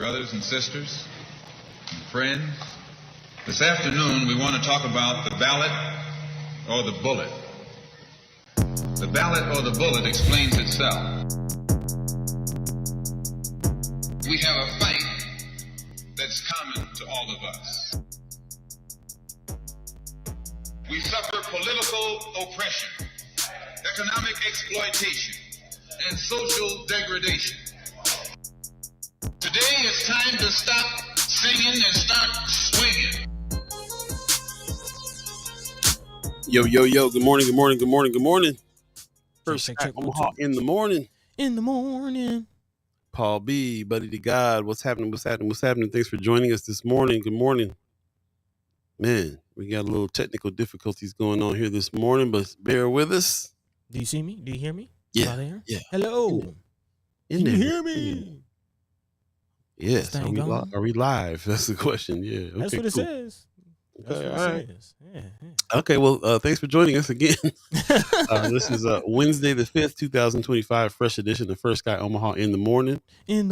Brothers and sisters and friends, this afternoon we want to talk about the ballot or the bullet. The ballot or the bullet explains itself. We have a fight that's common to all of us. We suffer political oppression, economic exploitation, and social degradation. Today it's time to stop singing and start swinging. Yo, good morning. First check, Omaha in the morning. Paul B, buddy to God. What's happening? Thanks for joining us this morning. Good morning. Man, we got a little technical difficulties going on here this morning, but bear with us. Do you see me? Do you hear me? Yeah. Hello. Can you hear me? Yes. Are we live? That's the question. Yeah. Okay, That's what it says. Okay, all right. Yeah. Okay, well, thanks for joining us again. This is Wednesday the 5th, 2025, fresh edition of First Guy Omaha in the morning. And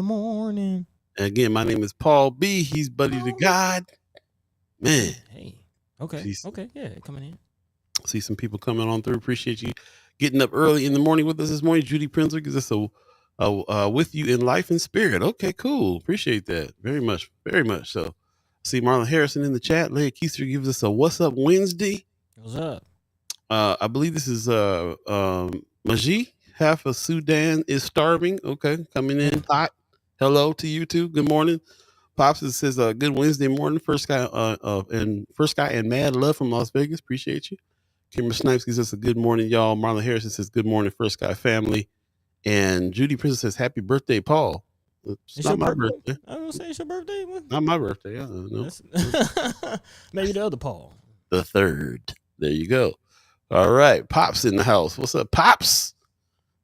again, my name is Paul B. He's buddy to God. Man. Hey. Okay. Yeah, coming in. See some people coming on through. Appreciate you getting up early in the morning with us this morning. Judy Prinzler gives us a with you in life and spirit. Okay, cool. Appreciate that very much so. See Marlon Harrison in the chat. Leah Keister gives us a what's up Wednesday. What's up? I believe this is Maji. Half of Sudan is starving. Okay, coming in hot. Hello to you too. Good morning. Pops says good Wednesday morning. First guy and mad love from Las Vegas. Appreciate you. Kimber Snipes gives us a good morning, y'all. Marlon Harrison says good morning, First Guy family. And Judy Princess says happy birthday, Paul. It's not my birthday. I don't say it's your birthday. What? Not my birthday. No. Maybe the other Paul. The third. There you go. All right. Pops in the house. What's up, Pops?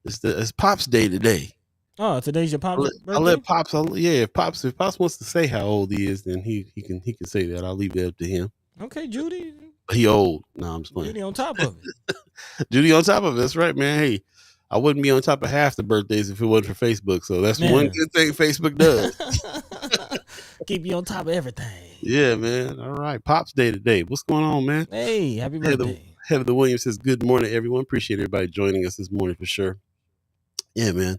It's Pops Day today. Oh, today's your Pops birthday? I'll let Pops. If Pops wants to say how old he is, then he can say that. I'll leave that up to him. Okay, Judy. He old. No, I'm just playing. Judy on top of it. Judy on top of it. That's right, man. Hey, I wouldn't be on top of half the birthdays if it wasn't for Facebook. So that's one good thing Facebook does. Keep you on top of everything. Yeah, man. All right. Pops Day today. What's going on, man? Hey, happy birthday. Heather Williams says, good morning, everyone. Appreciate everybody joining us this morning for sure. Yeah, man.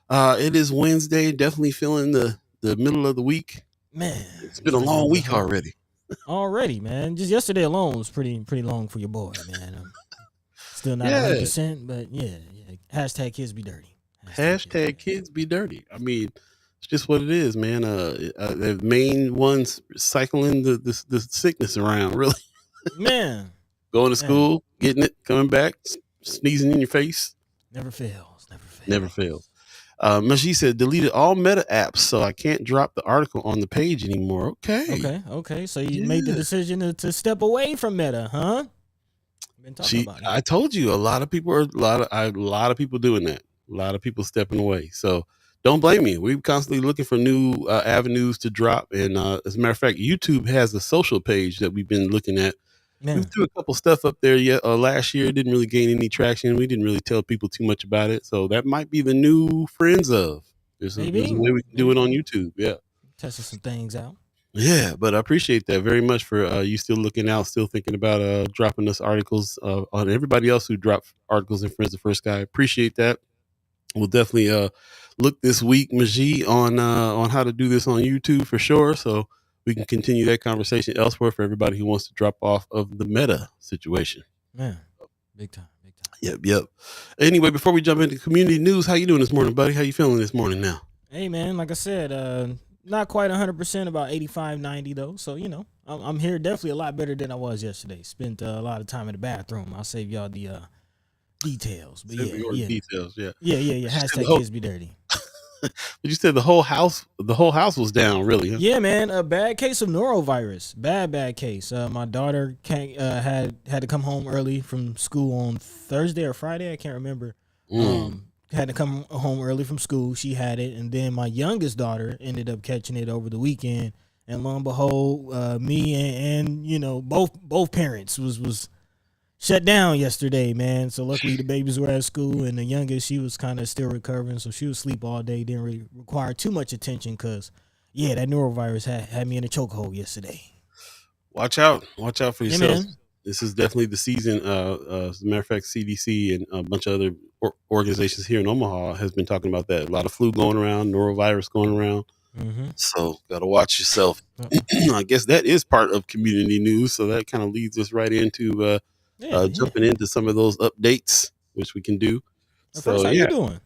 It is Wednesday. Definitely feeling the middle of the week. Man. It's been a long week already. Already, man. Just yesterday alone was pretty long for your boy, man. Still not 100%, but yeah. Hashtag kids be dirty. Hashtag kids be dirty. I mean, it's just what it is, man. The main ones cycling the sickness around, really. Man. Going to school, getting it, coming back, sneezing in your face. Never fails. Maji said, deleted all Meta apps, so I can't drop the article on the page anymore. Okay. So you made the decision to step away from Meta, huh? Been talking about it. I told you, a lot of people doing that. A lot of people stepping away. So don't blame me. We're constantly looking for new avenues to drop. And as a matter of fact, YouTube has a social page that we've been looking at. Man. We threw a couple stuff up there last year. It didn't really gain any traction. We didn't really tell people too much about it. So that might be the new friends of. There's a way we can do it on YouTube. Yeah. Testing some things out. Yeah, but I appreciate that very much for you still looking out, still thinking about dropping us articles on everybody else who dropped articles in Friends of First Guy. Appreciate that. We'll definitely look this week, Maji, on how to do this on YouTube for sure. So we can continue that conversation elsewhere for everybody who wants to drop off of the Meta situation. Man, big time. Yep. Anyway, before we jump into community news, how you doing this morning, buddy? How you feeling this morning now? Hey, man, like I said, not quite 100%, about 85, 90 though. So, I'm here definitely a lot better than I was yesterday. Spent a lot of time in the bathroom. I'll save y'all the details. But details, yeah. Yeah. Hashtag kids be dirty. But you said the whole house was down, really, huh? Yeah, man. A bad case of norovirus. Bad case. My daughter had to come home early from school on Thursday or Friday. I can't remember. Had to come home early from school. She had it, and then my youngest daughter ended up catching it over the weekend. And lo and behold, me and both parents was shut down yesterday, man. So luckily the babies were at school, and the youngest, she was kind of still recovering, so she was asleep all day. Didn't really require too much attention because yeah, that norovirus had me in a chokehold yesterday. Watch out for Yeah, yourself. man. This is definitely the season. As a matter of fact, CDC and a bunch of other organizations here in Omaha has been talking about that. A lot of flu going around, norovirus going around. Mm-hmm. So gotta watch yourself. I guess that is part of community news. So that kind of leads us right into jumping into some of those updates, which we can do. First, how you doing?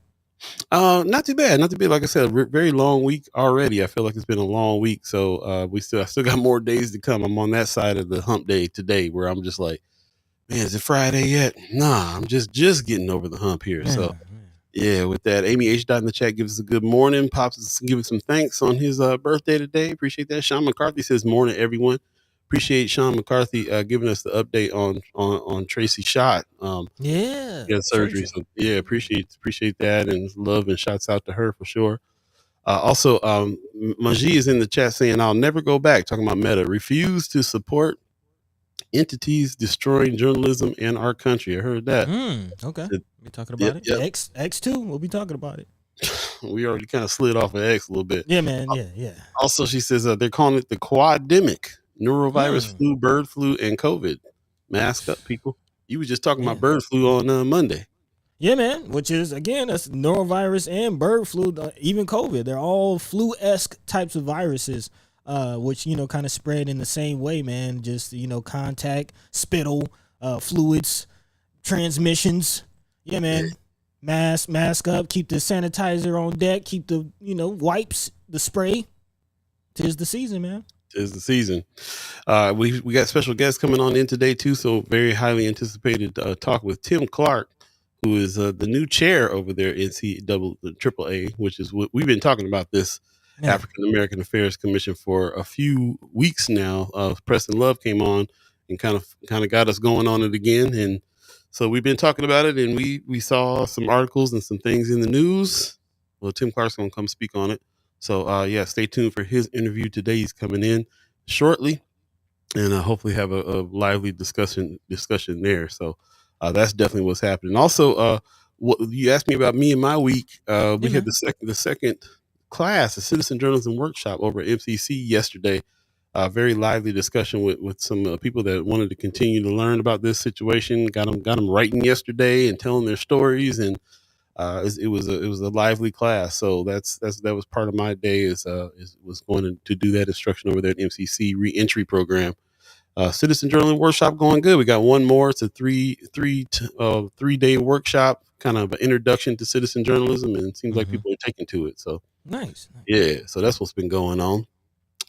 Not too bad. Not too bad. Like I said, very long week already. I feel like it's been a long week. So I still got more days to come. I'm on that side of the hump day today, where I'm just like, man, is it Friday yet? Nah, I'm just getting over the hump here. So yeah, with that, Amy H. in the chat gives us a good morning. Pops is giving some thanks on his birthday today. Appreciate that. Sean McCarthy says morning, everyone. Appreciate Sean McCarthy giving us the update on Tracy Schott. Yeah, surgery. So yeah, appreciate that, and love and shouts out to her for sure. Also, Maji is in the chat saying, "I'll never go back." Talking about Meta, refuse to support entities destroying journalism and our country. I heard that. Okay, we're talking about it. Yep. X2, we'll be talking about it. We already kind of slid off of X a little bit. Yeah, man. Yeah. Also, she says they're calling it the quademic: neurovirus, flu, bird flu, and COVID. Mask up, people. You were just talking about bird flu on Monday. Yeah, man. Which is, again, that's norovirus and bird flu, even COVID. They're all flu-esque types of viruses, which, kind of spread in the same way, man. Just, contact, spittle, fluids, transmissions. Yeah, man. Mask up, keep the sanitizer on deck, keep the, wipes, the spray. 'Tis the season, man. Is the season. We got special guests coming on in today too, so very highly anticipated talk with Tim Clark, who is the new chair over there at NCAAA, which is what we've been talking about, this African American Affairs Commission for a few weeks now. Preston Love came on and kind of got us going on it again, and so we've been talking about it, and we saw some articles and some things in the news. Well, Tim Clark's gonna come speak on it. So stay tuned for his interview today. He's coming in shortly, and hopefully have a lively discussion there. So that's definitely what's happening. Also, what you asked me about me and my week. We had the second class, the Citizen Journalism Workshop over at MCC yesterday. Very lively discussion with some people that wanted to continue to learn about this situation. Got them writing yesterday and telling their stories, and it was a lively class. So that was part of my day was going to do that instruction over there at MCC re-entry program. Citizen Journalism Workshop going good. We got one more. It's a 3-day workshop, kind of an introduction to citizen journalism, and it seems like people are taking to it. So nice. Yeah, so that's what's been going on.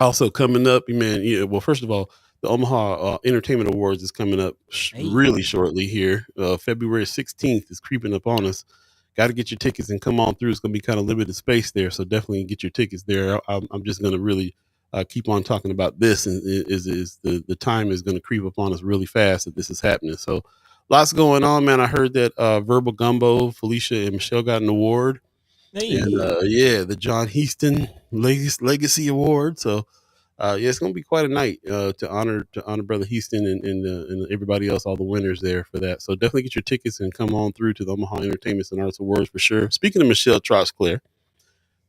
Also coming up, man. Yeah, well, first of all, the Omaha Entertainment Awards is coming up really shortly here. February 16th is creeping up on us. Got to get your tickets and come on through. It's going to be kind of limited space there, so definitely get your tickets there. I'm just going to really keep on talking about this, and the time is going to creep up on us really fast that this is happening. So lots going on, man. I heard that Verbal Gumbo, Felicia and Michelle got an award. And the John Heaston Legacy Award. So it's gonna be quite a night to honor Brother Heaston and everybody else, all the winners there for that. So definitely get your tickets and come on through to the Omaha Entertainment and Arts Awards for sure. Speaking of Michelle Troxclair,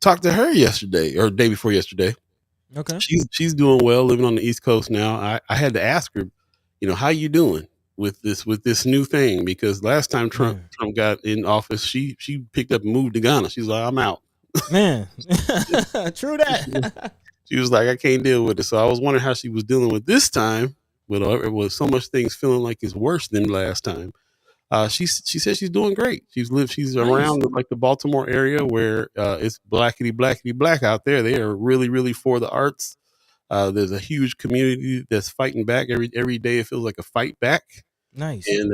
talked to her yesterday or day before yesterday. Okay. She's doing well, living on the East Coast now. I had to ask her, how you doing with this new thing, because last time Trump got in office, she picked up and moved to Ghana. She's like, I'm out. Man, true that. She was like, I can't deal with it. So I was wondering how she was dealing with this time, with so much things feeling like it's worse than last time. She said she's doing great. She's around like the Baltimore area where it's blackety black out there. They are really, really for the arts. There's a huge community that's fighting back every day. It feels like a fight back. Nice. And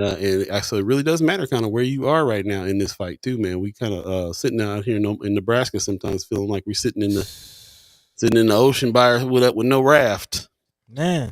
so it really does matter kind of where you are right now in this fight too, man. We kind of sitting out here in Nebraska sometimes feeling like we're sitting in the ocean with no raft. Man,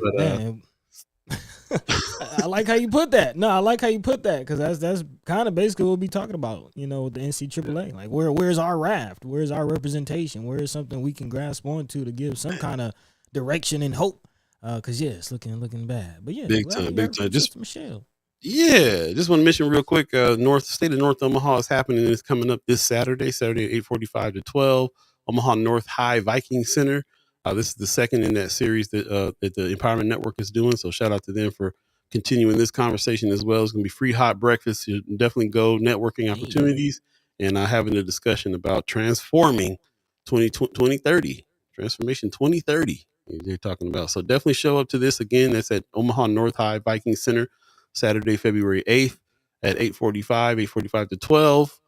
I like how you put that. No, I like how you put that, because that's kind of basically what we'll be talking about, with the NCAAA. Like, where's our raft? Where's our representation? Where is something we can grasp onto to give some kind of direction and hope? Because it's looking bad. But yeah, big time. Just Michelle. Yeah, just want to mention real quick. State of North Omaha is happening. It's coming up this Saturday at 8:45 to 12. Omaha North High Viking Center. This is the second in that series that the Empowerment Network is doing. So shout out to them for continuing this conversation as well. It's going to be free hot breakfast. You definitely go networking opportunities and having a discussion about transforming 2030, transformation 2030. They're talking about. So definitely show up to this again. That's at Omaha North High Viking Center, Saturday, February 8th at 8:45 to 12.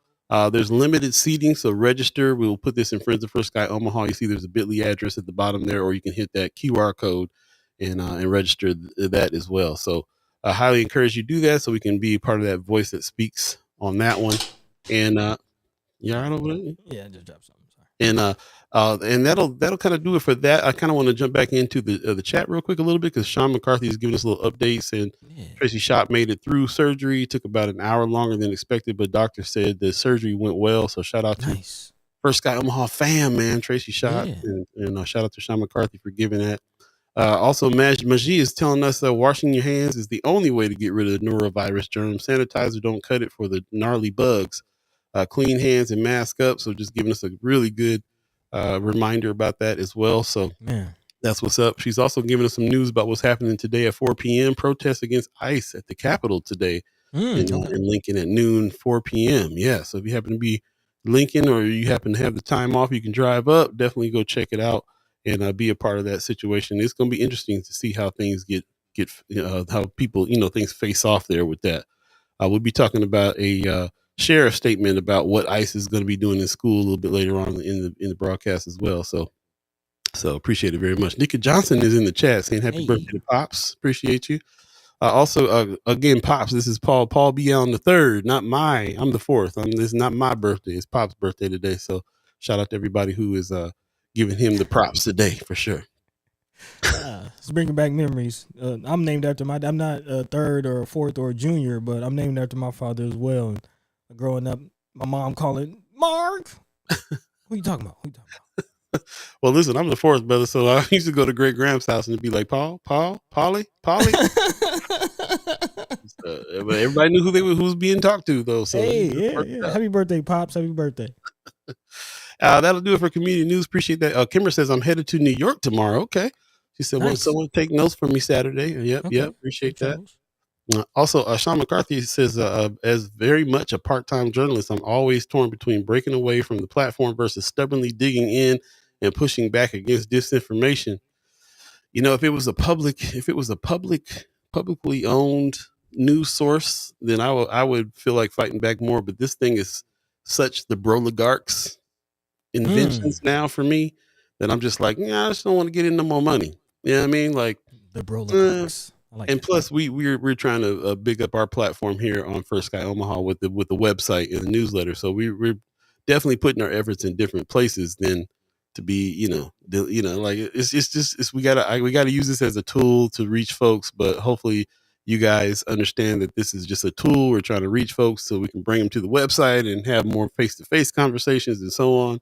There's limited seating, so register. We will put this in Friends of First Sky Omaha. You see there's a bit.ly address at the bottom there, or you can hit that QR code and register that as well. So I highly encourage you to do that so we can be part of that voice that speaks on that one. And yeah, right over there. Yeah, I just dropped something. And that'll kind of do it for that. I kind of want to jump back into the chat real quick a little bit because Sean McCarthy is giving us little updates. And Tracy Schott made it through surgery. It took about an hour longer than expected, but doctor said the surgery went well. So shout out to First Sky Omaha fam, man, Tracy Schott, and shout out to Sean McCarthy for giving that. Also, Maji is telling us that washing your hands is the only way to get rid of the norovirus germs. Sanitizer don't cut it for the gnarly bugs. Clean hands and mask up. So just giving us a really good reminder about that as well. So that's what's up. She's also giving us some news about what's happening today at 4 p.m. Protests against ICE at the Capitol today in Lincoln at noon, 4 p.m. Yeah. So if you happen to be Lincoln or you happen to have the time off, you can drive up. Definitely go check it out and be a part of that situation. It's going to be interesting to see how things get how people, things face off there with that. We'll be talking about a sheriff's statement about what ICE is going to be doing in school a little bit later on in the broadcast as well. So appreciate it very much. Nika Johnson is in the chat saying happy birthday to Pops. Appreciate you. Also, again, Pops, this is Paul B. Allen the third, I'm the fourth. This is not my birthday. It's Pop's birthday today. So shout out to everybody who is giving him the props today for sure. It's bringing back memories. I'm named after I'm not a third or a fourth or a junior, but I'm named after my father as well. And growing up, my mom calling Mark. Who you talking about? Well, listen, I'm the fourth brother, so I used to go to Great Graham's house and be like, Polly. But everybody knew who was being talked to, though. So Happy birthday, Pops! Happy birthday. That'll do it for community news. Appreciate that. Kimber says I'm headed to New York tomorrow. Okay, she said, "Well, someone take notes for me Saturday." Yep. Appreciate that. Also, Sean McCarthy says, as very much a part-time journalist, I'm always torn between breaking away from the platform versus stubbornly digging in and pushing back against disinformation. If it was a publicly owned news source, then I would feel like fighting back more. But this thing is such the broligarchs inventions now for me that I'm just like, I just don't want to get in no more money. You know what I mean? Like the broligarchs. And plus, we're trying to big up our platform here on First Sky Omaha with the website and the newsletter. So we're definitely putting our efforts in different places than to be, like we gotta use this as a tool to reach folks. But hopefully, you guys understand that this is just a tool. We're trying to reach folks so we can bring them to the website and have more face-to-face conversations and so on.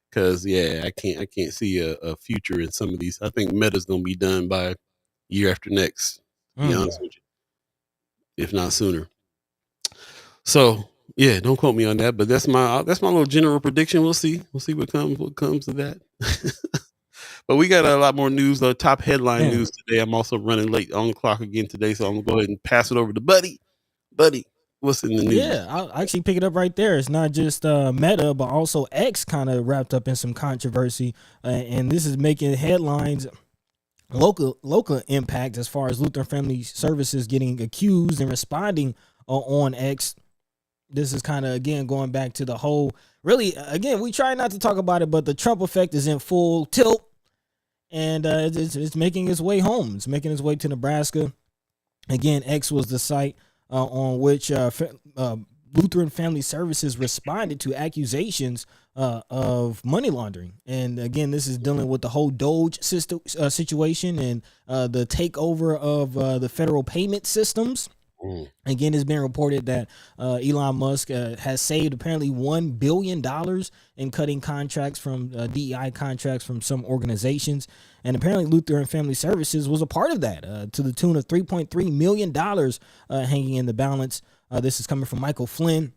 Because I can't see a future in some of these. I think Meta's gonna be done by year after next. To be honest with you, if not sooner. So don't quote me on that, but that's my little general prediction. We'll see what comes of that. But we got a lot more news, top headline news today. I'm also running late on the clock again today, so I'm gonna go ahead and pass it over to Buddy. Buddy, what's in the news? Yeah, I'll actually pick it up right there. It's not just Meta, but also X kind of wrapped up in some controversy, and this is making headlines. Local impact as far as Lutheran Family Services getting accused and responding on X. This is kind of, again, going back to the whole, really, again, we try not to talk about it, but the Trump effect is in full tilt, and it's making its way home. It's making its way to Nebraska. Again, X was the site on which Lutheran Family Services responded to accusations of money laundering. And again, this is dealing with the whole Doge situation and the takeover of the federal payment systems. Again, it's been reported that Elon Musk has saved apparently $1 billion in cutting contracts from DEI contracts from some organizations. And apparently Lutheran Family Services was a part of that to the tune of $3.3 million hanging in the balance. This is coming from Michael Flynn,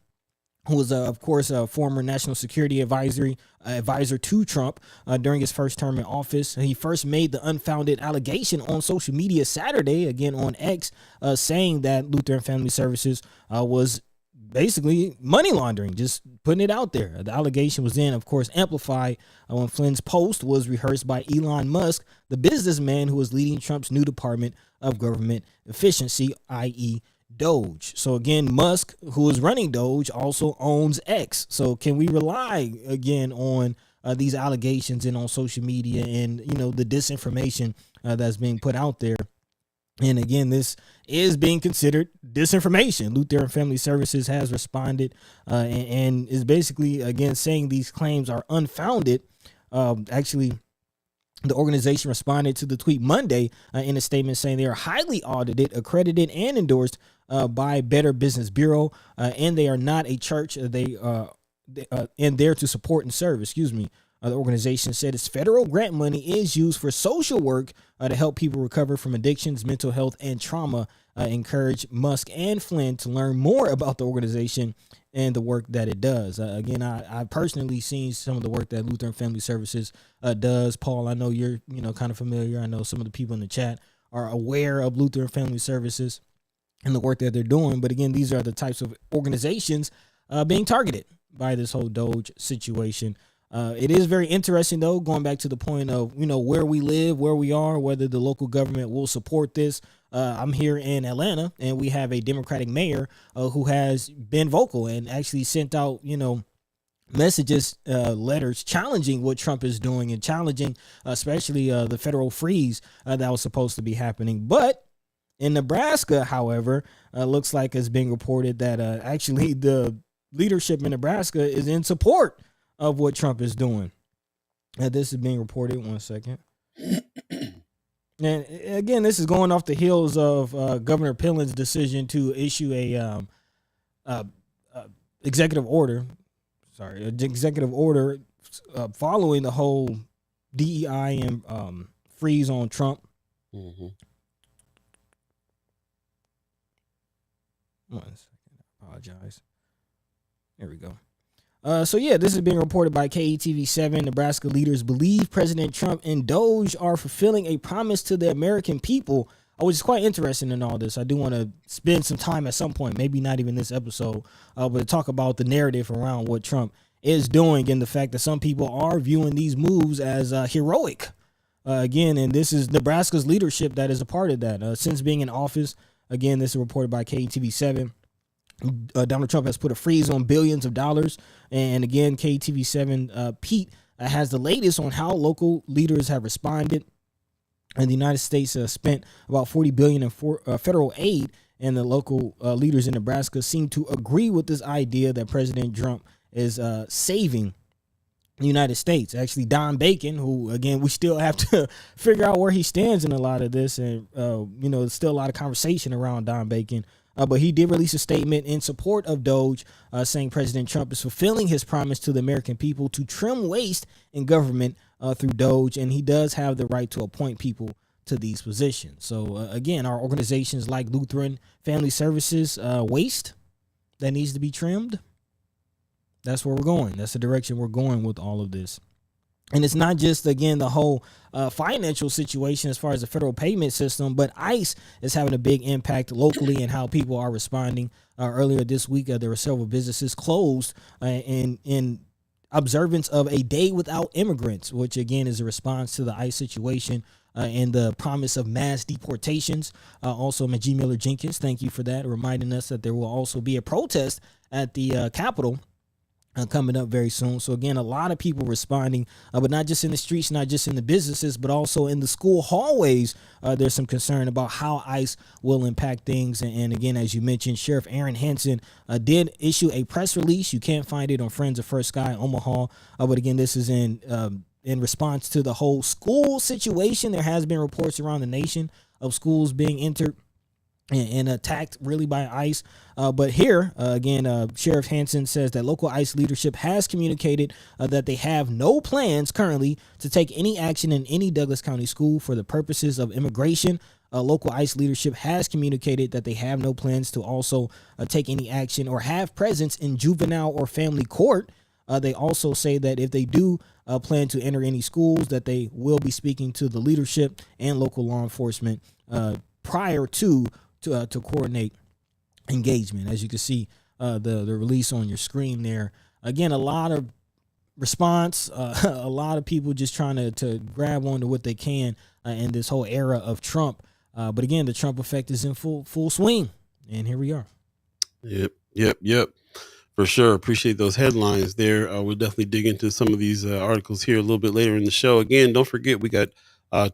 who was, of course, a former national security advisor to Trump during his first term in office. He first made the unfounded allegation on social media Saturday, again on X, saying that Lutheran Family Services was basically money laundering, just putting it out there. The allegation was then, of course, amplified when Flynn's post was rehearsed by Elon Musk, the businessman who was leading Trump's new Department of Government Efficiency, i.e., Doge. So again, Musk, who is running Doge, also owns X. So can we rely again on these allegations and on social media and, you know, the disinformation that's being put out there? And again, this is being considered disinformation. Lutheran Family Services has responded and is basically, again, saying these claims are unfounded. Actually, the organization responded to the tweet Monday in a statement saying they are highly audited, accredited, and endorsed by Better Business Bureau, and they are not a church. They and there to support and serve. The organization said its federal grant money is used for social work to help people recover from addictions, mental health, and trauma. Encourage Musk and Flynn to learn more about the organization and the work that it does. Again, I personally seen some of the work that Lutheran Family Services does. Paul, I know you're kind of familiar. I know some of the people in the chat are aware of Lutheran Family Services and the work that they're doing. But again, these are the types of organizations being targeted by this whole Doge situation. It is very interesting, though, going back to the point of, where we live, where we are, whether the local government will support this. I'm here in Atlanta, and we have a Democratic mayor who has been vocal and actually sent out, messages, letters challenging what Trump is doing and challenging especially the federal freeze that was supposed to be happening. But in Nebraska, however, looks like it's being reported that actually the leadership in Nebraska is in support of what Trump is doing. This is being reported. 1 second. And again, this is going off the heels of Governor Pillen's decision to issue a executive order. Following the whole DEI and freeze on Trump. Mm-hmm. 1 second. I apologize. There we go. This is being reported by KETV7. Nebraska leaders believe President Trump and Doge are fulfilling a promise to the American people, which is quite interesting in all this. I do want to spend some time at some point, maybe not even this episode, but to talk about the narrative around what Trump is doing and the fact that some people are viewing these moves as heroic. And this is Nebraska's leadership that is a part of that. Since being in office, again, this is reported by KETV7. Donald Trump has put a freeze on billions of dollars. And again, KTV7 Pete has the latest on how local leaders have responded. And the United States spent about $40 billion in federal aid, and the local leaders in Nebraska seem to agree with this idea that President Trump is saving the United States. Actually, Don Bacon, who, again, we still have to figure out where he stands in a lot of this. And, there's still a lot of conversation around Don Bacon. But he did release a statement in support of Doge, saying President Trump is fulfilling his promise to the American people to trim waste in government through Doge, and he does have the right to appoint people to these positions. So, again, our organizations like Lutheran Family Services, waste that needs to be trimmed, that's where we're going. That's the direction we're going with all of this. And it's not just, again, the whole financial situation as far as the federal payment system, but ICE is having a big impact locally and how people are responding. Earlier this week, there were several businesses closed in observance of a day without immigrants, which, again, is a response to the ICE situation and the promise of mass deportations. Also, Majee Miller Jenkins, thank you for that, reminding us that there will also be a protest at the Capitol coming up very soon. So again, a lot of people responding, but not just in the streets, not just in the businesses, but also in the school hallways. There's some concern about how ICE will impact things. And again, as you mentioned, Sheriff Aaron Hansen did issue a press release. You can't find it on Friends of First Sky Omaha. But again, this is in response to the whole school situation. There has been reports around the nation of schools being entered and attacked really by ICE. But here, again, Sheriff Hansen says that local ICE leadership has communicated that they have no plans currently to take any action in any Douglas County school for the purposes of immigration local ICE leadership has communicated that they have no plans to also take any action or have presence in juvenile or family court. They also say that if they do plan to enter any schools, that they will be speaking to the leadership and local law enforcement prior to coordinate engagement. As you can see, the release on your screen there. Again, a lot of response, a lot of people just trying to grab onto what they can in this whole era of Trump. But again, the Trump effect is in full swing, and here we are. Yep. For sure. Appreciate those headlines there. We'll definitely dig into some of these articles here a little bit later in the show. Again, don't forget, we got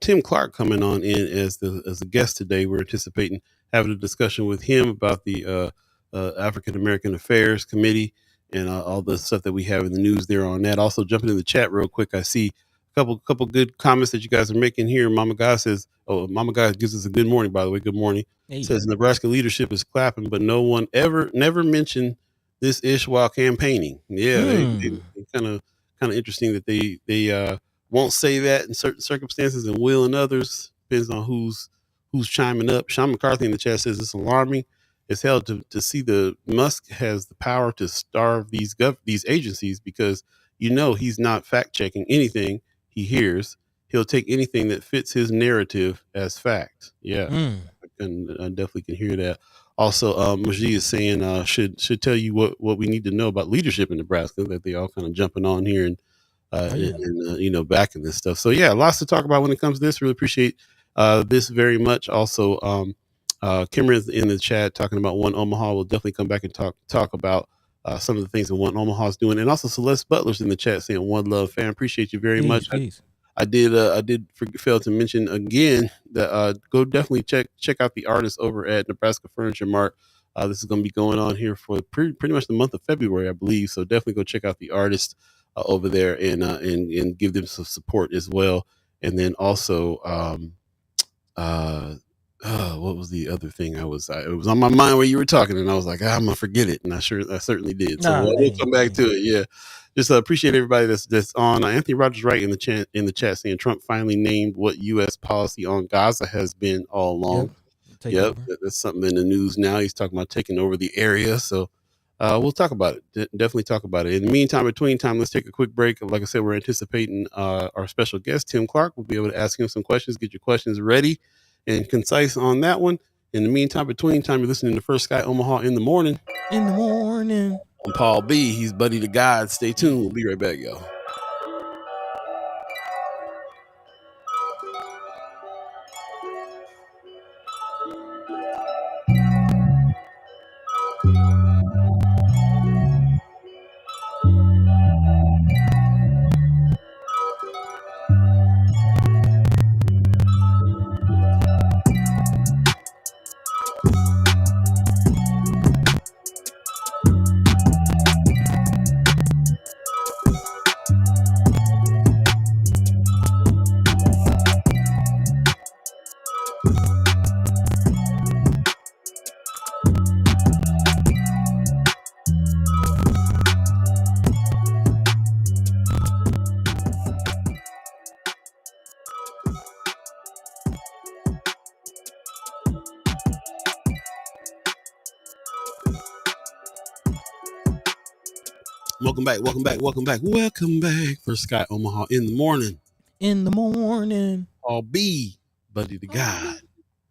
Tim Clark coming on in as a guest today. We're anticipating having a discussion with him about the African American Affairs Committee and all the stuff that we have in the news there on that. Also, jumping in the chat real quick, I see a couple good comments that you guys are making here. Mama Guy says, Mama Guy gives us a good morning, by the way. Good morning. Hey. Says Nebraska leadership is clapping, but no one never mentioned this ish while campaigning. Yeah, they kind of interesting that they won't say that in certain circumstances and will in others. Depends on who's chiming up. Sean McCarthy in the chat says it's alarming as hell to see the Musk has the power to starve these agencies, because he's not fact checking anything he hears. He'll take anything that fits his narrative as fact. Yeah, I definitely can hear that. Also, Majid is saying should tell you what we need to know about leadership in Nebraska, that they all kind of jumping on here and backing this stuff. So yeah, lots to talk about when it comes to this. Really appreciate this very much. Also, Kimmer is in the chat talking about One Omaha. We'll definitely come back and talk about some of the things that One Omaha is doing. And also Celeste Butler's in the chat saying One Love fan. Appreciate you very much. Please. I did fail to mention again that go definitely check out the artists over at Nebraska Furniture Mart. This is going to be going on here for pretty much the month of February, I believe. So definitely go check out the artists over there and give them some support as well. And then also, what was the other thing? It was on my mind when you were talking, and I was like, I'm gonna forget it, and I certainly did. So we'll come back to it. Yeah, just appreciate everybody that's on. Anthony Rogers right in the chat saying Trump finally named what U.S. policy on Gaza has been all along. Yep, that's something in the news now. He's talking about taking over the area. So we'll talk about it. Definitely talk about it. In the meantime, between time, let's take a quick break. Like I said, we're anticipating our special guest, Tim Clark. We'll be able to ask him some questions. Get your questions ready and concise on that one. In the meantime, between time, you're listening to First Sky Omaha in the morning. I'm Paul B. He's Buddy the God. Stay tuned. We'll be right back, y'all. Welcome back. First Sky Omaha in the morning. Paul B. Buddy the God.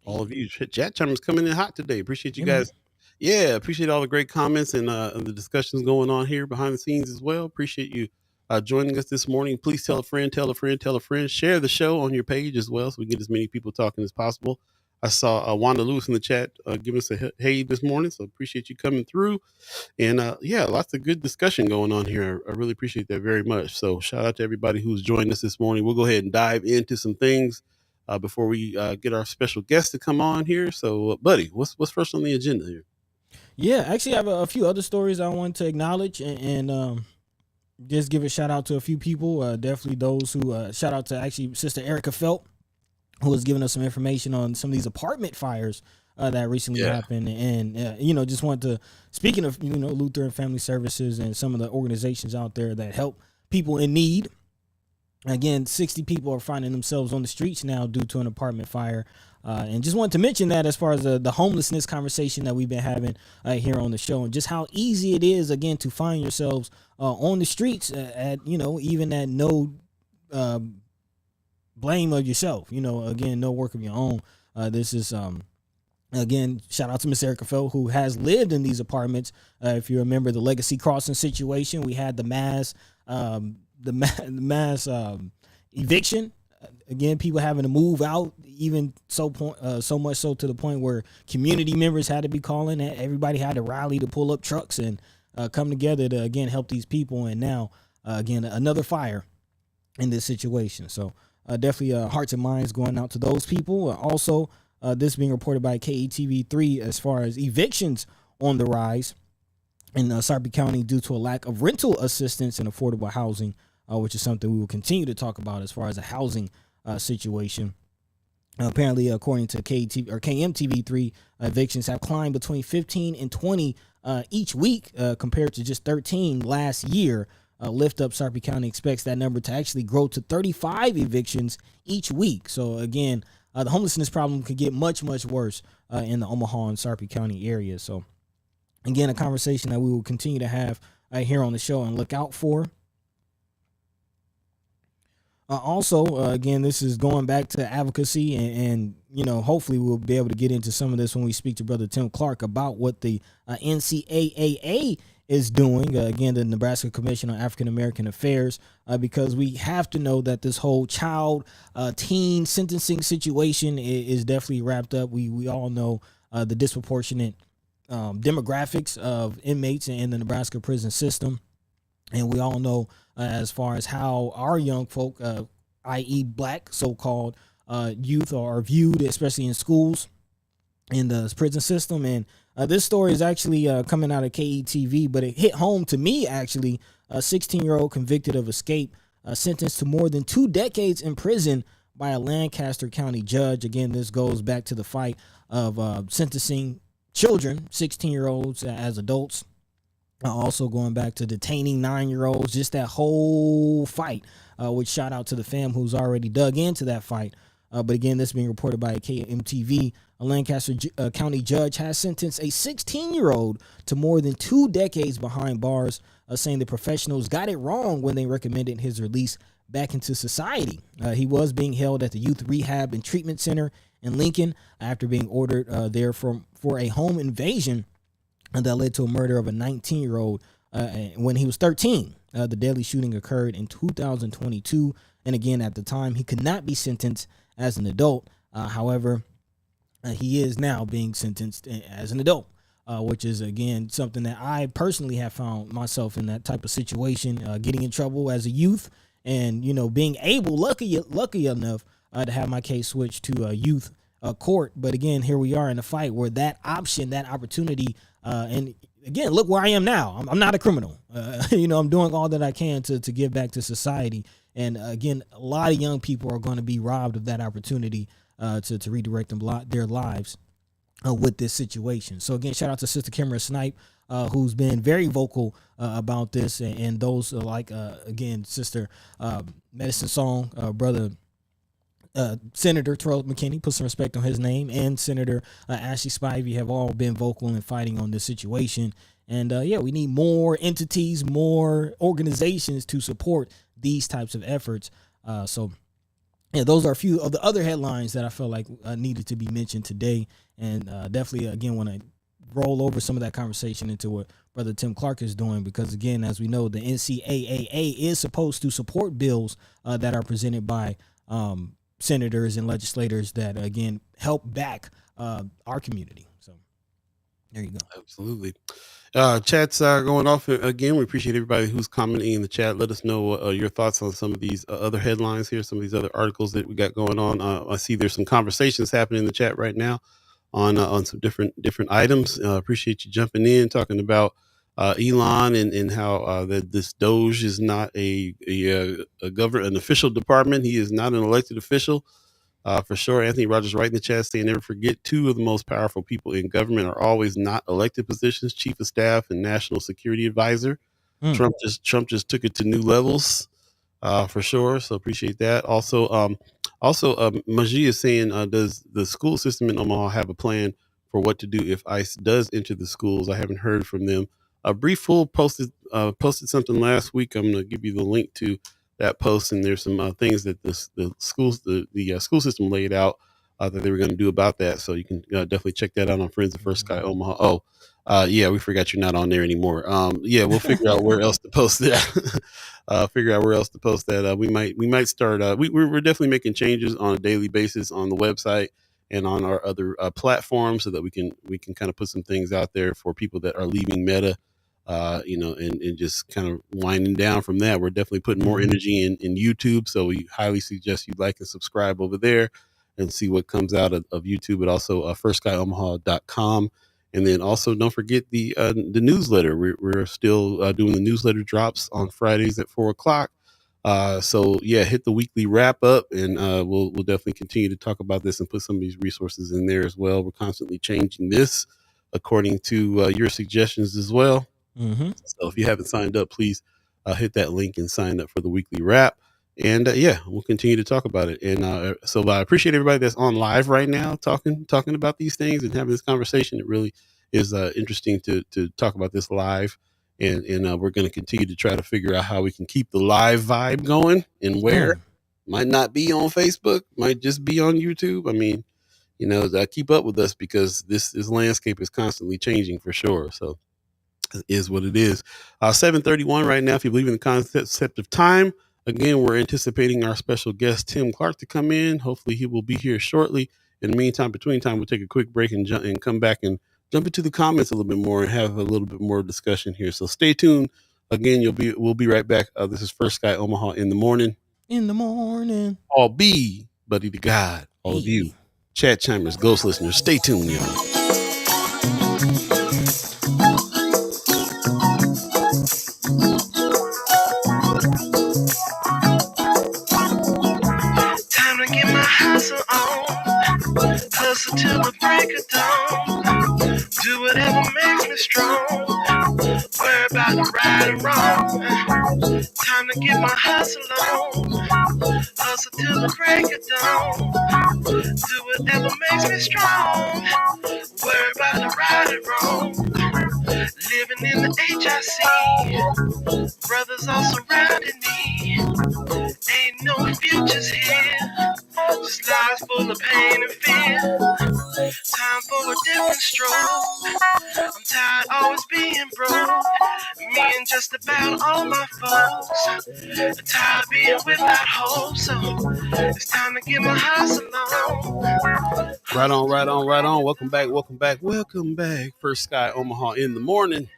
All of you chat channels coming in hot today. Appreciate you guys. Yeah, appreciate all the great comments and the discussions going on here behind the scenes as well. Appreciate you joining us this morning. Please tell a friend. Share the show on your page as well so we get as many people talking as possible. I saw Wanda Lewis in the chat giving us a hey this morning, so appreciate you coming through. And lots of good discussion going on here. I really appreciate that very much. So shout out to everybody who's joined us this morning. We'll go ahead and dive into some things before we get our special guest to come on here. So, Buddy, what's first on the agenda here? Yeah, actually, I have a few other stories I want to acknowledge and just give a shout out to a few people. Definitely those who shout out to actually Sister Erica Felt, who was giving us some information on some of these apartment fires that recently happened. And, just want to, speaking of, Lutheran Family Services and some of the organizations out there that help people in need. Again, 60 people are finding themselves on the streets now due to an apartment fire. And just wanted to mention that as far as the homelessness conversation that we've been having here on the show, and just how easy it is, again, to find yourselves on the streets at, even at no blame of yourself, again, no work of your own. This is, again, shout out to Miss Erica Fell, who has lived in these apartments. If you remember the Legacy Crossing situation, we had the mass eviction. Again, people having to move out, even so much so to the point where community members had to be calling. Everybody had to rally to pull up trucks and come together to, again, help these people. And now, again, another fire in this situation. So definitely hearts and minds going out to those people. Also, this being reported by KETV3 as far as evictions on the rise in Sarpy County due to a lack of rental assistance and affordable housing, which is something we will continue to talk about as far as a housing situation. Apparently, according to KMTV3, evictions have climbed between 15 and 20 each week compared to just 13 last year. Lift Up Sarpy County expects that number to actually grow to 35 evictions each week. So again, the homelessness problem could get much, much worse in the Omaha and Sarpy County area. So again, a conversation that we will continue to have here on the show and look out for. Also, again, this is going back to advocacy, and hopefully we'll be able to get into some of this when we speak to Brother Tim Clark about what the NCAAA is doing. Again, the Nebraska Commission on African American Affairs, because we have to know that this whole child teen sentencing situation is definitely wrapped up. We all know the disproportionate demographics of inmates in the Nebraska prison system. And we all know as far as how our young folk, i.e. black so-called youth, are viewed, especially in schools, in the prison system. And this story is actually coming out of KETV, but it hit home to me, actually. A 16-year-old convicted of escape, sentenced to more than 2 decades in prison by a Lancaster County judge. Again, this goes back to the fight of sentencing children, 16-year-olds, as adults. Also going back to detaining 9-year-olds, just that whole fight, which shout out to the fam who's already dug into that fight. But again, this being reported by KMTV, a Lancaster County judge has sentenced a 16-year-old to more than 2 decades behind bars, saying the professionals got it wrong when they recommended his release back into society. He was being held at the Youth Rehab and Treatment Center in Lincoln after being ordered there for a home invasion that led to a murder of a 19-year-old when he was 13. The deadly shooting occurred in 2022. And again, at the time, he could not be sentenced as an adult. However, he is now being sentenced as an adult, which is, again, something that I personally have found myself in that type of situation, getting in trouble as a youth and, being able, lucky enough to have my case switched to a youth court. But again, here we are in a fight where that option, that opportunity, and again, look where I am now. I'm not a criminal. I'm doing all that I can to give back to society. And again, a lot of young people are going to be robbed of that opportunity to redirect their lives with this situation. So again, shout out to Sister Kimra Snipe, who's been very vocal about this, and those like, again, Sister Medicine Song, Brother Senator Terrell McKinney, put some respect on his name, and Senator Ashley Spivey have all been vocal in fighting on this situation. And we need more entities, more organizations to support these types of efforts. Those are a few of the other headlines that I felt like needed to be mentioned today. And definitely, again, want to roll over some of that conversation into what Brother Tim Clark is doing, because, again, as we know, the NCAAA is supposed to support bills that are presented by senators and legislators that, again, help back our community. So there you go. Absolutely. Chat's going off again. We appreciate everybody who's commenting in the chat. Let us know your thoughts on some of these other headlines here, some of these other articles that we got going on. I see there's some conversations happening in the chat right now on some different items. Appreciate you jumping in, talking about Elon and how that this Doge is not an official department. He is not an elected official. For sure. Anthony Rogers right in the chat saying, never forget, 2 of the most powerful people in government are always not elected positions: chief of staff and national security advisor. Trump just took it to new levels, for sure. So appreciate that. Also, Also, Maji is saying, does the school system in Omaha have a plan for what to do if ICE does enter the schools? I haven't heard from them. Brief Fool posted something last week. I'm going to give you the link to that post, and there's some things that the school system laid out that they were going to do about that. So you can definitely check that out on Friends of First Sky Omaha. Oh, yeah, we forgot you're not on there anymore. Yeah, we'll figure out where else to post that. We might start. We're definitely making changes on a daily basis on the website and on our other platforms so that we can kind of put some things out there for people that are leaving Meta. And just kind of winding down from that. We're definitely putting more energy in YouTube. So we highly suggest you like and subscribe over there and see what comes out of YouTube, but also firstskyOmaha.com. And then also don't forget the newsletter. We're still doing the newsletter drops on Fridays at 4:00. So yeah, hit the weekly wrap up, and we'll definitely continue to talk about this and put some of these resources in there as well. We're constantly changing this according to your suggestions as well. Mm-hmm. So if you haven't signed up, please hit that link and sign up for the weekly wrap. And yeah, we'll continue to talk about it. And so I appreciate everybody that's on live right now talking about these things and having this conversation. It really is interesting to talk about this live. And we're going to continue to try to figure out how we can keep the live vibe going, and where might not be on Facebook, might just be on YouTube. I mean, keep up with us, because this landscape is constantly changing for sure. So it is what it is. 7:31 right now. If you believe in the concept of time, again, we're anticipating our special guest Tim Clark to come in. Hopefully, he will be here shortly. In the meantime, between time, we'll take a quick break and come back and jump into the comments a little bit more and have a little bit more discussion here. So stay tuned. Again, we'll be right back. This is First Sky Omaha in the morning. In the morning. All be buddy to God. All of you chat chimers, ghost listeners, stay tuned, y'all. Time to get my hustle on, hustle till the break of dawn. Do whatever makes me strong, worry about the right and wrong. Time to get my hustle on, hustle till the break of dawn. Do whatever makes me strong, worry about the right and wrong. Living in the HIC, brothers all surrounding me. Ain't no futures here, just lives full of pain and fear. Time for a different stroke. I'm tired always being broke. Me and just about all my folks. I'm tired being without hope, so it's time to get my hustle on. Right on. Welcome back. First Sky Omaha in the morning.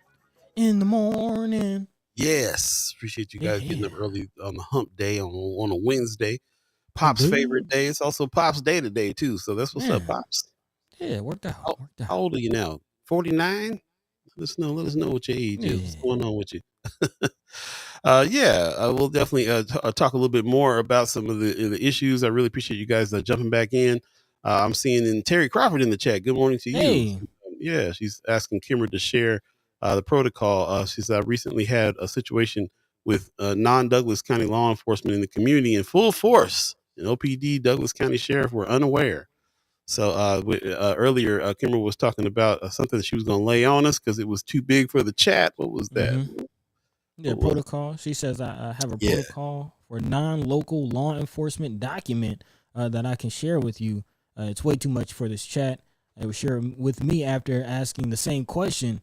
Yes. Appreciate you guys getting up early on the hump day on a Wednesday. Pop's favorite day. It's also Pop's day today too. So that's what's up, Pops. Yeah, worked out. How old are you now? 49? Let us know what your age is. What's going on with you? We'll definitely talk a little bit more about some of the issues. I really appreciate you guys jumping back in. I'm seeing Terry Crawford in the chat. Good morning to you. Hey. Yeah, she's asking Kimmer to share the protocol. She's recently had a situation with non-Douglas County law enforcement in the community in full force. And OPD, Douglas County Sheriff were unaware. So earlier, Kimber was talking about something that she was going to lay on us because it was too big for the chat. What was that? Mm-hmm. Yeah, protocol. She says I have a protocol for non-local law enforcement document that I can share with you. It's way too much for this chat. It was shared with me after asking the same question.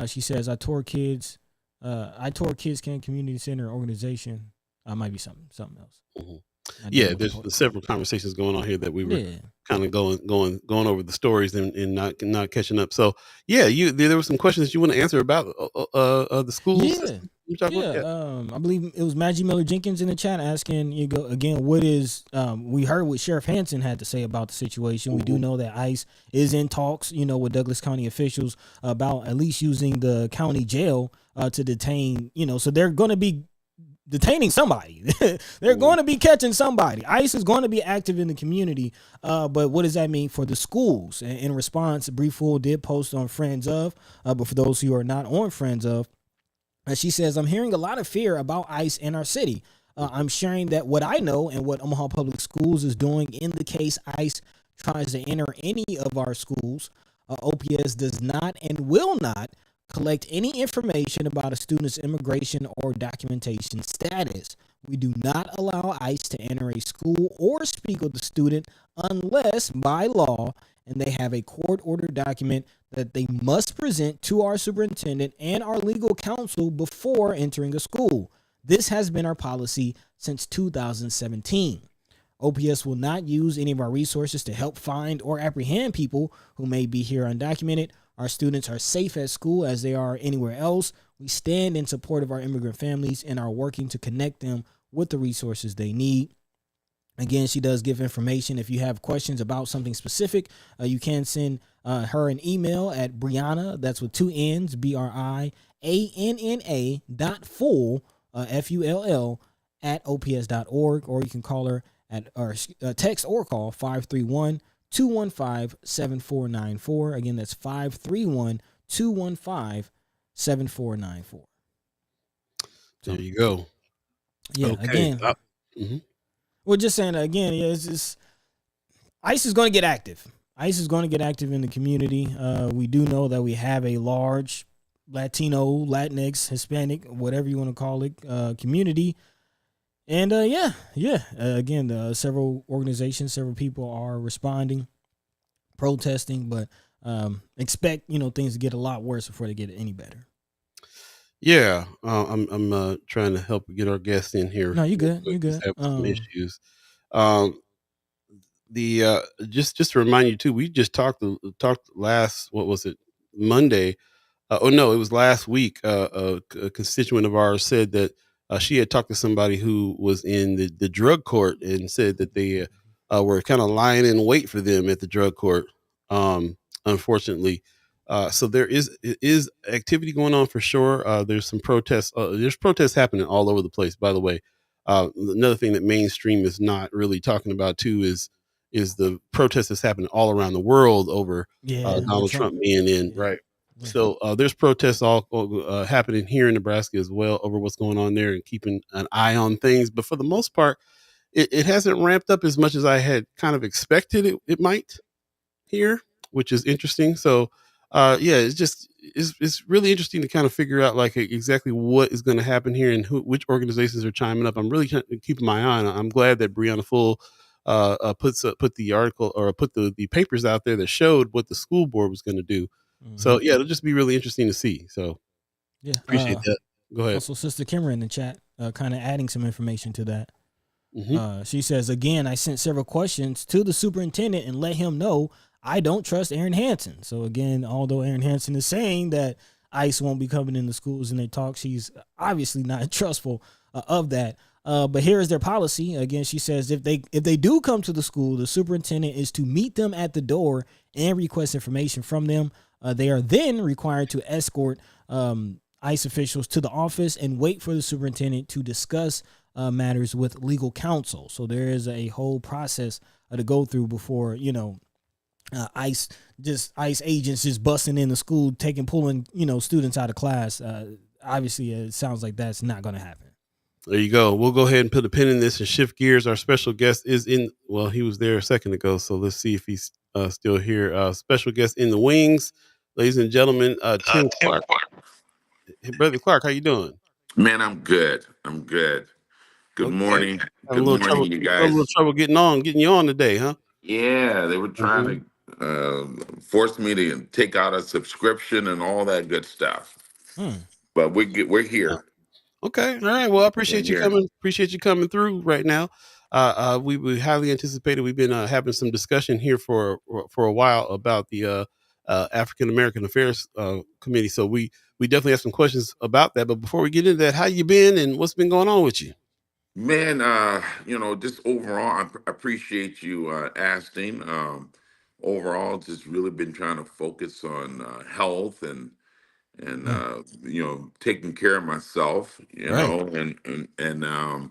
She says I tore Kids Can Community Center organization. Might be something else. Mm-hmm. Yeah, there's several conversations going on here that we were kind of going over the stories and not catching up. So yeah, there were some questions that you want to answer about the schools. I believe it was Maggie Miller Jenkins in the chat asking again, what is we heard what Sheriff Hansen had to say about the situation. We do know that ICE is in talks, with Douglas County officials about at least using the county jail to detain, so they're going to be detaining somebody. They're going to be catching somebody. ICE is going to be active in the community. But what does that mean for the schools? And in response, Brief Fool did post on Friends of, but for those who are not on Friends of, she says, I'm hearing a lot of fear about ICE in our city. I'm sharing that what I know and what Omaha Public Schools is doing in the case ICE tries to enter any of our schools. OPS does not and will not collect any information about a student's immigration or documentation status. We do not allow ICE to enter a school or speak with the student unless, by law, and they have a court-ordered document that they must present to our superintendent and our legal counsel before entering a school. This has been our policy since 2017. OPS will not use any of our resources to help find or apprehend people who may be here undocumented. Our students are safe at school as they are anywhere else. We stand in support of our immigrant families and are working to connect them with the resources they need. Again, she does give information. If you have questions about something specific, you can send her an email at Brianna, that's with 2 N's, BRIANNA .full, FULL, at ops.org, or you can call her at or text or call 531-215-7494. Again, that's 531-215-7494. There you go. Yeah, okay. Again, we're just saying again, yeah, it's just ICE is going to get active. ICE is going to get active in the community. We do know that we have a large Latino, Latinx, Hispanic, whatever you want to call it, community. And again, several organizations, several people are responding, protesting, but expect things to get a lot worse before they get any better. Yeah, I'm trying to help get our guests in here. No, you good. You good. Have some issues. Just to remind you too, we just talked last, what was it, Monday? It was last week. A constituent of ours said that she had talked to somebody who was in the drug court and said that they were kind of lying in wait for them at the drug court. Unfortunately, so there is activity going on for sure. There's some protests. There's protests happening all over the place. By the way, another thing that mainstream is not really talking about too is the protest that's happening all around the world over Donald Trump being in. Right. So there's protests all happening here in Nebraska as well over what's going on there and keeping an eye on things. But for the most part, it hasn't ramped up as much as I had kind of expected it might here, which is interesting. So it's really interesting to kind of figure out like exactly what is going to happen here and which organizations are chiming up. I'm really keeping my eye on it. I'm glad that Brianna Full put the article or put the papers out there that showed what the school board was going to do. So yeah, it'll just be really interesting to see. So yeah, appreciate that. Go ahead. Also, Sister Kimmer in the chat, kind of adding some information to that. She says, again, I sent several questions to the superintendent and let him know I don't trust Aaron Hansen. So again, although Aaron Hansen is saying that ICE won't be coming in the schools in their talk, she's obviously not trustful of that. But here is their policy. Again, she says if they do come to the school, the superintendent is to meet them at the door and request information from them. They are then required to escort ICE officials to the office and wait for the superintendent to discuss matters with legal counsel. So there is a whole process to go through before, ICE agents just busting in the school, pulling students out of class. Obviously, it sounds like that's not going to happen. There you go. We'll go ahead and put a pin in this and shift gears. Our special guest is he was there a second ago. So let's see if he's still here. Special guest in the wings, ladies and gentlemen, Tim Clark. Hey, Brother Clark, how you doing? Man, I'm good. Good morning. Good morning, you guys. A little trouble getting you on today, huh? Yeah, they were trying to force me to take out a subscription and all that good stuff. But we're here. Okay. All right. Well, I appreciate you coming. Appreciate you coming through right now. We highly anticipated. We've been having some discussion here for a while about the African American Affairs Committee. So we definitely have some questions about that. But before we get into that, how you been and what's been going on with you? Man, just overall, I appreciate you asking. Overall, just really been trying to focus on health and taking care of myself, and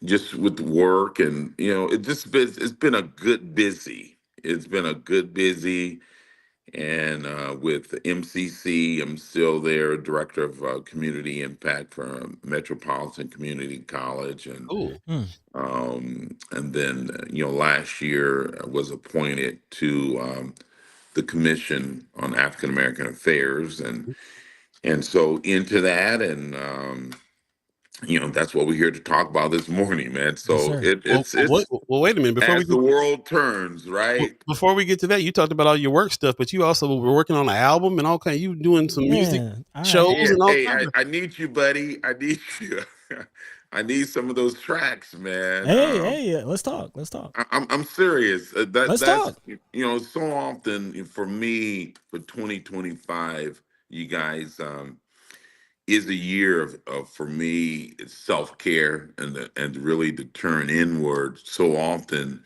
just with work and it's been a good busy. It's been a good busy, And with the MCC, I'm still there, director of community impact for Metropolitan Community College, Cool. and then last year I was appointed to the Commission on African American Affairs, and so into that, and that's what we're here to talk about this morning, man. Yes, So sir. it's Well, wait a minute. as the world turns, right? Before we get to that, you talked about all your work stuff, but you also were working on an album and all kind. You doing some music Man, I shows Yeah, and all hey, kinds of. I need you, buddy. I need you. I need some of those tracks, man. hey, let's talk. Let's talk. I'm serious. Let's That's talk. so often for me for 2025, you guys, is a year of for me it's self care and really to turn inward. So often,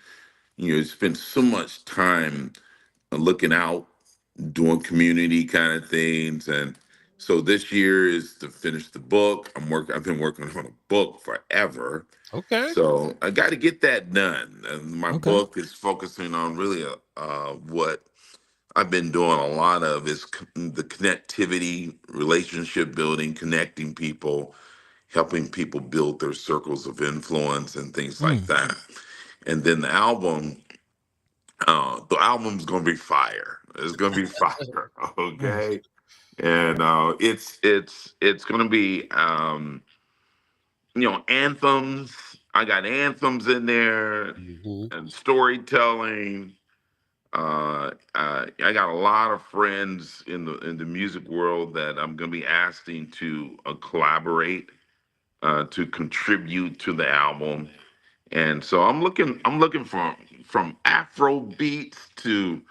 spend so much time looking out, doing community kind of things. And so this year is to finish the book. I've been working on a book forever. Okay. So I got to get that done. And my Okay. book is focusing on really what I've been doing a lot of is the connectivity, relationship building, connecting people, helping people build their circles of influence and things like Mm. that. And then the album's gonna be fire. It's gonna be fire, Nice. okay? And it's gonna be anthems. I got anthems in there Mhm. and storytelling. I got a lot of friends in the music world that I'm gonna be asking to collaborate to contribute to the album. And so I'm looking from Afro beats to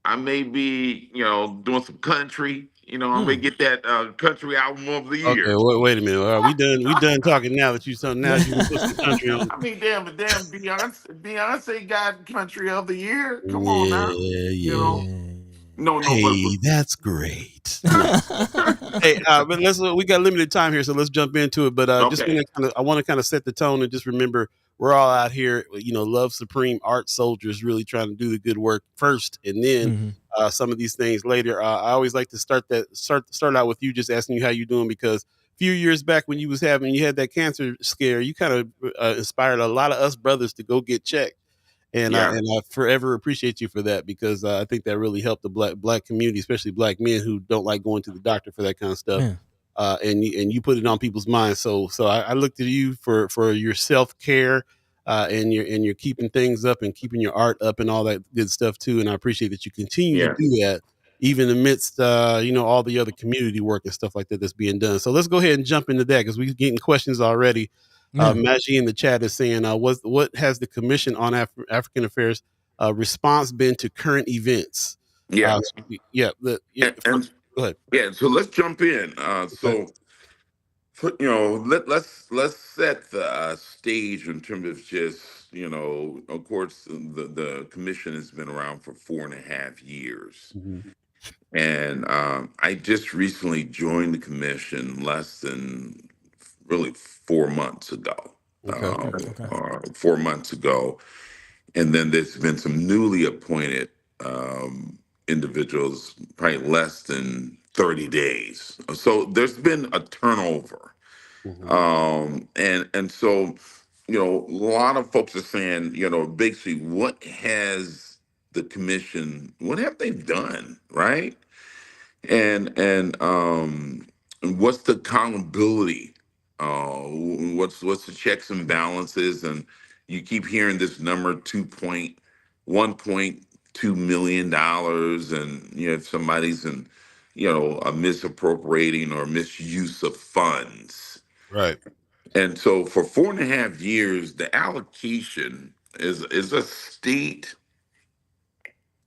I may be, doing some country. I may Mm. get that country album of the Okay. year. Wait a minute. All right, we done. We done talking now that you so now you can put some country on. I mean, damn, Beyonce got country of the year. Come on now, Yeah. you Yeah. know. Yeah. No, Hey, that's great. but Hey, but we got limited time here, so let's jump into it. But okay, I want to kind of set the tone and just remember we're all out here, love supreme art soldiers, really trying to do the good work first, and then Hmm. some of these things later. I always like to start out with you, just asking you how you doing, because a few years back when you had that cancer scare, you kind of inspired a lot of us brothers to go get checked. yeah, And I forever appreciate you for that, because I think that really helped the black community, especially black men who don't like going to the doctor for that kind of stuff. Yeah. And you put it on people's minds. So I looked at you for your self care, and you're keeping things up and keeping your art up and all that good stuff too. And I appreciate that you continue to yeah, do that even amidst all the other community work and stuff like that that's being done. So let's go ahead and jump into that, because we're getting questions already. Yeah. Maggie in the chat is saying, what has the Commission on African Affairs response been to current events? yeah, and Go ahead. yeah. So let's jump in. Okay. Let's set the stage in terms of just of course the commission has been around for 4.5 years, Mhm. and I just recently joined the commission less than really 4 months ago, Okay. Okay. 4 months ago, and then there's been some newly appointed individuals, probably less than 30 days. So there's been a turnover. Mhm. And so, a lot of folks are saying, basically, what have they done, right? And what's the accountability? What's the checks and balances? And you keep hearing this number 1.2 million dollars, and if somebody's in a misappropriating or misuse of funds. Right. And so for 4.5 years, the allocation is a state.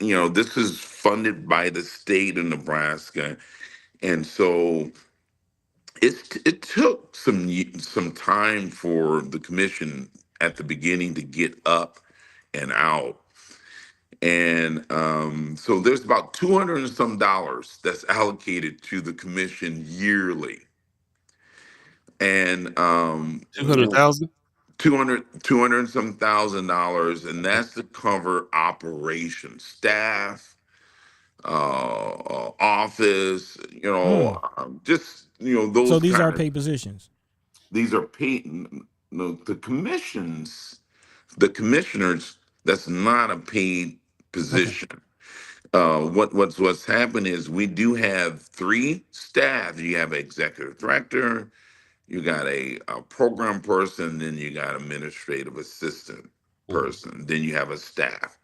This is funded by the state of Nebraska, and so it took some time for the commission at the beginning to get up and out. And so there's about 200 and some dollars that's allocated to the commission yearly. And 200,000. 200 and some thousand dollars, and that's to cover operations, staff, office, Mm. just So those these are kind of. paid positions. These are paid. No, the commissioners. That's not a paid Okay. position. What's happened is we do have three staff. You have an executive director, you got a program person, then you got administrative assistant Mhm. person, then you have a staff.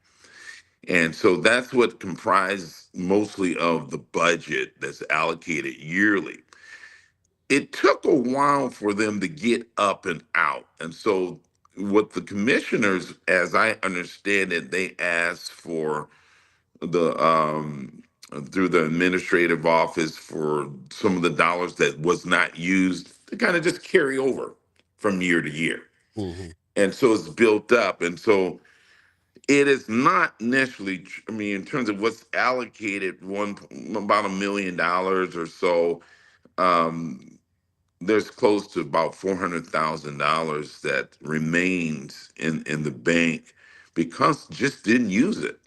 And so that's what comprises mostly of the budget that's allocated yearly. It took a while for them to get up and out. And so what the commissioners, as I understand it, they asked for the through the administrative office for some of the dollars that was not used to kind of just carry over from year to year. Mhm. And so it's built up. And so it is not necessarily, I mean, in terms of what's allocated, about $1 million or so. Um, there's close to about $400,000 that remains in the bank because just didn't use it.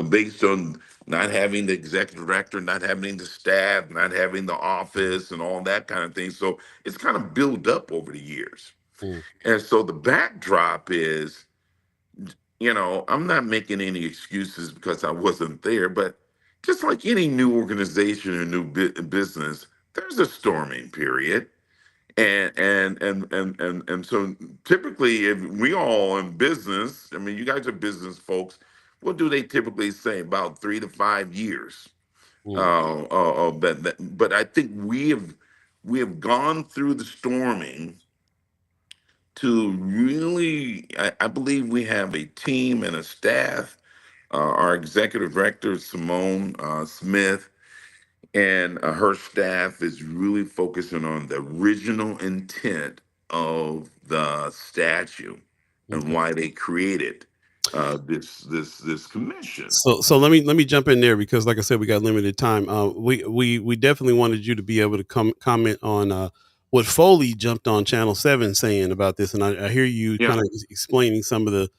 Based on not having the executive director, not having the staff, not having the office, and all that kind of thing. So it's kind of built up over the years. Mhm. And so the backdrop is, I'm not making any excuses because I wasn't there, but just like any new organization or new business, there's a storming period. And so typically, if we all in business, I mean, you guys are business folks, what do they typically say? About 3 to 5 years. Mhm. But I think we have gone through the storming to really. I believe we have a team and a staff. Our executive director Simone Smith and her staff is really focusing on the original intent of the statute and Okay. why they created this commission. So let me jump in there because, like I said, we got limited time. We definitely wanted you to be able to comment on what Foley jumped on Channel 7 saying about this, and I hear you Yeah, kind of explaining some of the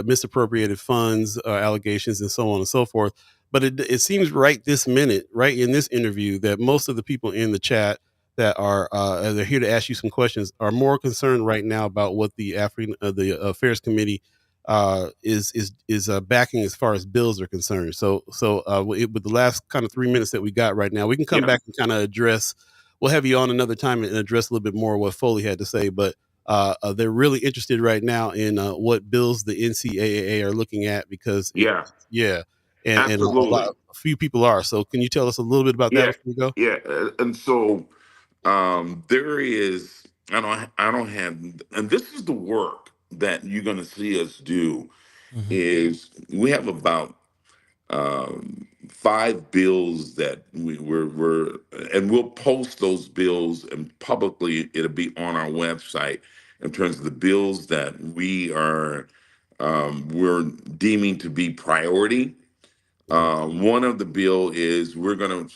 misappropriated funds allegations and so on and so forth. But it seems right this minute, right in this interview, that most of the people in the chat that are they're here to ask you some questions are more concerned right now about what the African the Affairs Committee is backing as far as bills are concerned. With the last kind of 3 minutes that we got right now, we can come yeah, back and kind of address. We'll have you on another time and address a little bit more of what Foley had to say. But they're really interested right now in what bills the NCAAA are looking at because yeah, yeah, and absolutely. a few people are. So can you tell us a little bit about that Yeah, before we go? yeah. And so there is. I don't have, and this is the work that you're going to see us do. Hmm. Is we have about 5 bills that we're and we'll post those bills and publicly it'll be on our website in terms of the bills that we're deeming to be priority. Mhm. One of the bill is we're gonna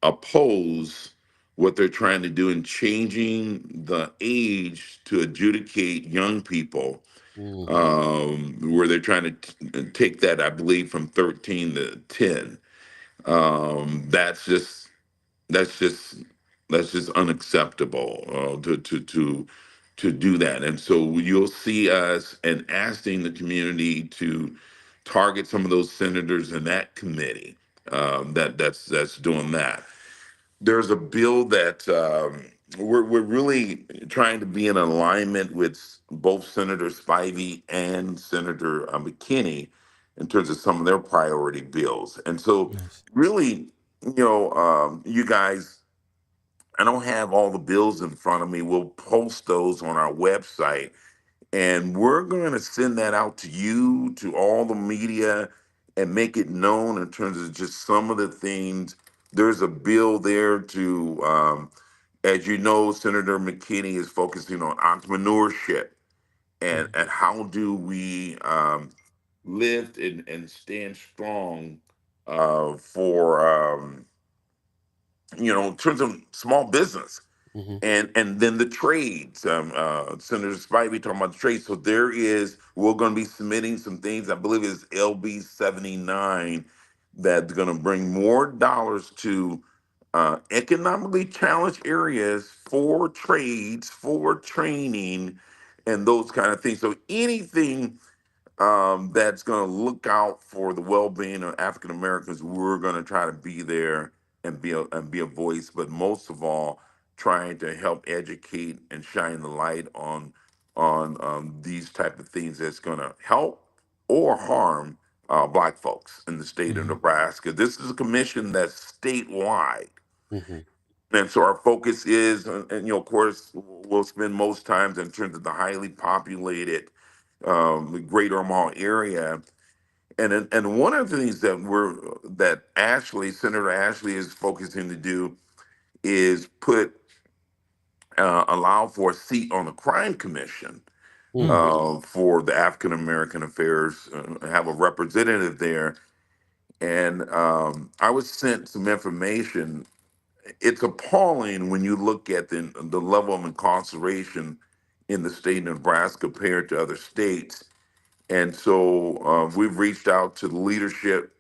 oppose what they're trying to do in changing the age to adjudicate young people, Mhm. where they're trying to take that, I believe, from 13 to 10. That's just that's just unacceptable to do that. And so you'll see us and asking the community to target some of those senators in that committee, that's doing that. There's a bill that we're really trying to be in alignment with both Senator Spivey and Senator McKinney in terms of some of their priority bills. And so, Nice. really, you guys, I don't have all the bills in front of me. We'll post those on our website and we're going to send that out to you, to all the media, and make it known in terms of just some of the things. There's a bill there to, as you know, Senator McKinney is focusing on entrepreneurship and, Mhm. and how do we lift and stand strong for, in terms of small business. Mhm. and then the trades. Senator Spivey talking about the trades. So we're going to be submitting some things. I believe it's LB 79 that's going to bring more dollars to economically challenged areas for trades, for training, and those kind of things. So anything that's going to look out for the well-being of African Americans. We're going to try to be there and be a voice, but most of all, trying to help educate and shine the light on these type of things that's going to help or harm Black folks in the state of Mm-hmm. Nebraska. This is a commission that's statewide. Mhm. And so our focus is, and of course, we'll spend most times in terms of the highly populated the Greater Omaha area. And one of the things that Senator Ashley is focusing to do is allow for a seat on the Crime Commission Mm. for the African American Affairs, have a representative there. And I was sent some information. It's appalling when you look at the level of incarceration in the state of Nebraska compared to other states. And so we've reached out to the leadership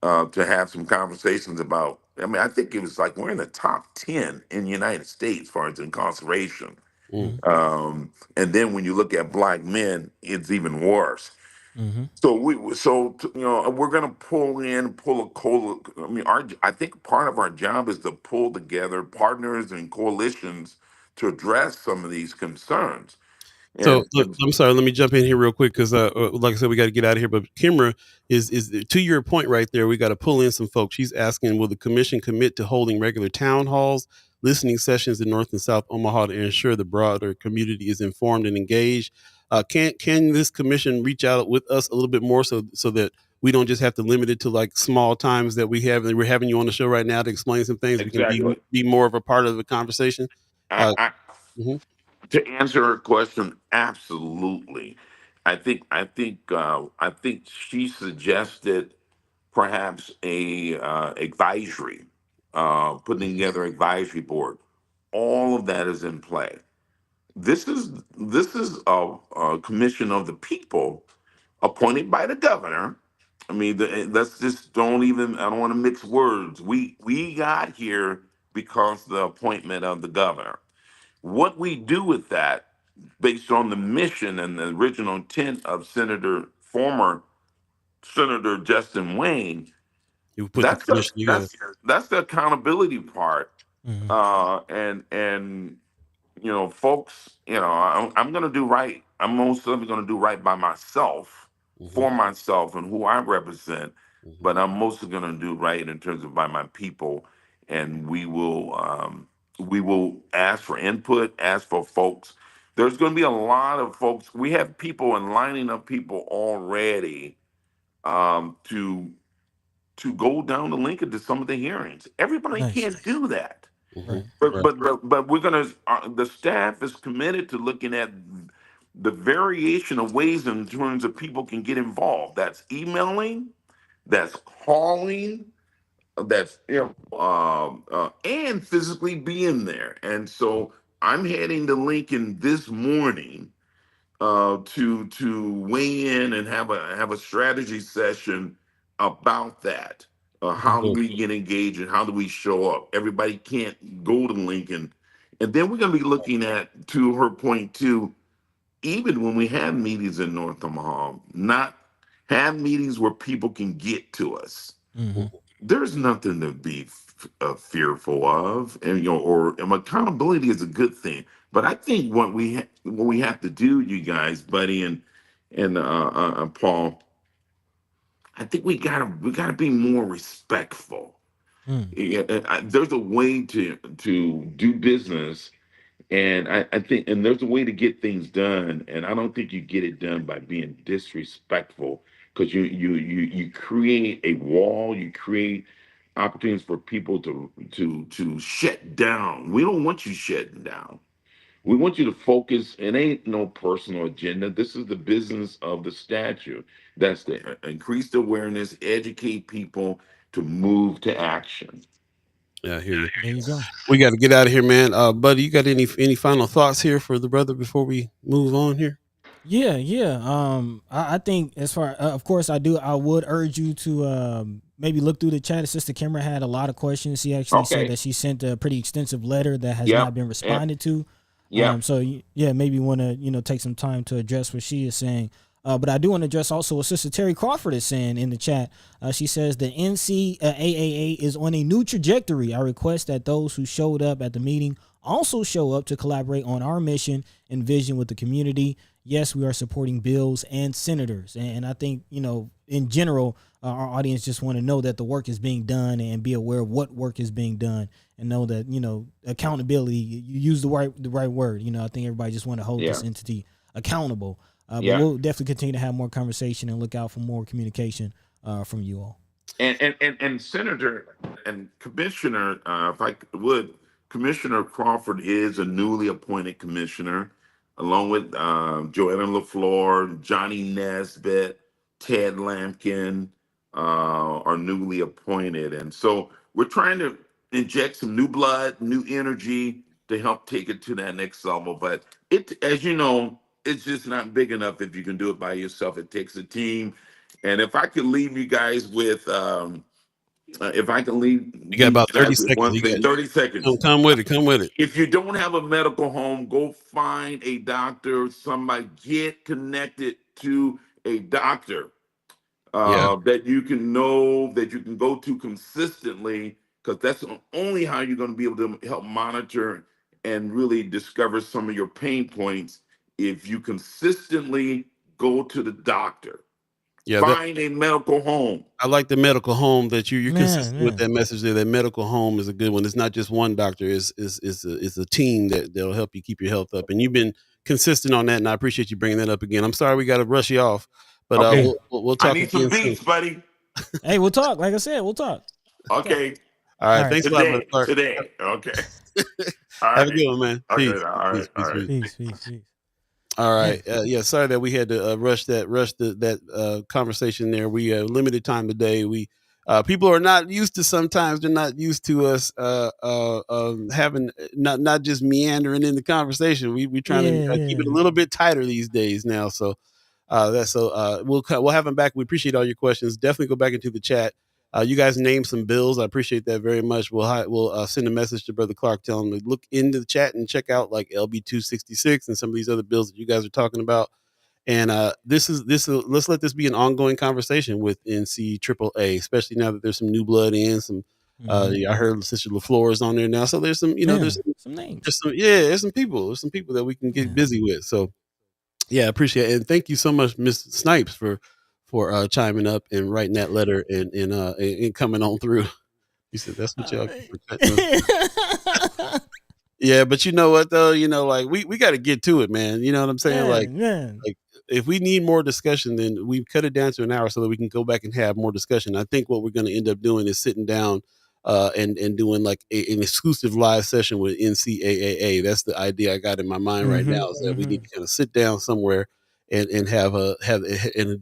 to have some conversations about. I mean, I think it was like we're in the top 10 in the United States as far as incarceration. Mm. And then when you look at Black men, it's even worse. Mm-hmm. We're going to pull a cola. I mean, I think part of our job is to pull together partners and coalitions to address some of these concerns. So And, look, I'm sorry. Let me jump in here real quick because, like I said, we got to get out of here. But Kimra is to your point right there. We got to pull in some folks. She's asking, will the commission commit to holding regular town halls, listening sessions in North and South Omaha to ensure the broader community is informed and engaged? Can this commission reach out with us a little bit more so that we don't just have to limit it to like small times that we have, and we're having you on the show right now to explain some things. We can exactly. be more of a part of the conversation. I, Uh, I, mhm. To answer her question, absolutely. I think she suggested perhaps a advisory, putting together advisory board. All of that is in play. This is a commission of the people appointed by the governor. I mean, let's just don't even. I don't want to mix words. We got here because of the appointment of the governor. What we do with that, based on the mission and the original intent of former Senator Justin Wayne, You put the that's the commission together. that's the accountability part. Mm-hmm. And folks, I'm going to do right. I'm most certainly going to do right by myself, Mhm. for myself, and who I represent. Mhm. But I'm mostly going to do right in terms of by my people, and we will ask for input, ask for folks. There's going to be a lot of folks. We have people and lining up people already to go down to Lincoln to some of the hearings. Everybody Nice. can't do that. Mhm. Right. But Right. but but we're gonna. The staff is committed to looking at the variation of ways in terms of people can get involved. That's emailing, that's calling, that's and physically being there. And so I'm heading to Lincoln this morning to weigh in and have a strategy session about that. How do Mm-hmm. Mhm. we get engaged and how do we show up? Everybody can't go to Lincoln, and then we're going to be looking at, to her point too, even when we have meetings in North Omaha, not have meetings where people can get to us. Mm-hmm. Mhm. There's nothing to be fearful of, and accountability is a good thing. But I think what we have to do, you guys, Buddy and Paul, I think we gotta be more respectful. Mm. Yeah, there's a way to do business, and I think, and there's a way to get things done, and I don't think you get it done by being disrespectful, because you create a wall, you create opportunities for people to shut down. We don't want you shutting down. We want you to focus. It ain't no personal agenda. This is the business of the statute. That's to increase the awareness, educate people to move to action. Yeah, I hear you. There you go. We got to get out of here, man. Buddy, you got any final thoughts here for the brother before we move on here? Yeah. I think as far, of course, I would urge you to maybe look through the chat. Sister Kimmer had a lot of questions. She actually said that she sent a pretty extensive letter that has not been responded to. Yeah. So yeah, maybe want to take some time to address what she is saying. But I do want to address also what Sister Terry Crawford is saying in the chat. She says the NCAAA is on a new trajectory. I request that those who showed up at the meeting also show up to collaborate on our mission and vision with the community. Yes, we are supporting bills and senators. And I think, in general, our audience just want to know that the work is being done and be aware of what work is being done and know that, accountability, you use the right word. I think everybody just want to hold this entity accountable. But we'll definitely continue to have more conversation and look out for more communication from you all. And Senator and Commissioner, if I would, Commissioner Crawford is a newly appointed commissioner, along with Joanna LaFleur, Johnny Nesbitt, Ted Lampkin are newly appointed. And so we're trying to inject some new blood, new energy to help take it to that next level. But as you know, it's just not big enough if you can do it by yourself. It takes a team. And if I could leave you guys with, if I can leave You got about 30 guys with seconds. one thing, 30 seconds. Come with it. If you don't have a medical home, go find a doctor, somebody, get connected to a doctor that you can go to consistently, because that's only how you're going to be able to help monitor and really discover some of your pain points. If you consistently go to the doctor, find a medical home. I like the medical home that you're consistent with that message there. That medical home is a good one. It's not just one doctor. It's a team that'll help you keep your health up. And you've been consistent on that, and I appreciate you bringing that up again. I'm sorry we got to rush you off, but we'll talk. I need some beats, buddy. Hey, we'll talk. Like I said, we'll talk. Okay. All right. Thanks a lot, Brother Clark. Today. Okay. Have a good one, man. Okay. Peace. All right. Peace. All right. Sorry that we had to rush that conversation there. We have limited time today. We people are not used to, sometimes they're not used to us having not just meandering in the conversation. We trying to keep it a little bit tighter these days now. So we'll have them back. We appreciate all your questions. Definitely go back into the chat. You guys named some bills. I appreciate that very much. We'll send a message to Brother Clark, tell him to look into the chat and check out like LB 266 and some of these other bills that you guys are talking about. And let's let this be an ongoing conversation with NCAAA, especially now that there's some new blood in. Some I heard Sister LaFleur is on there now, so there's some there's some names. There's some people that we can get busy with. So I appreciate it, and thank you so much, Miss Snipes, for chiming up and writing that letter and coming on through. You said that's what y'all. Yeah, but you know what though? Like we got to get to it, man. You know what I'm saying? Like if we need more discussion, then we cut it down to an hour so that we can go back and have more discussion. I think what we're going to end up doing is sitting down and doing like an exclusive live session with NCAAA. That's the idea I got in my mind right now, is that we need to kind of sit down somewhere and have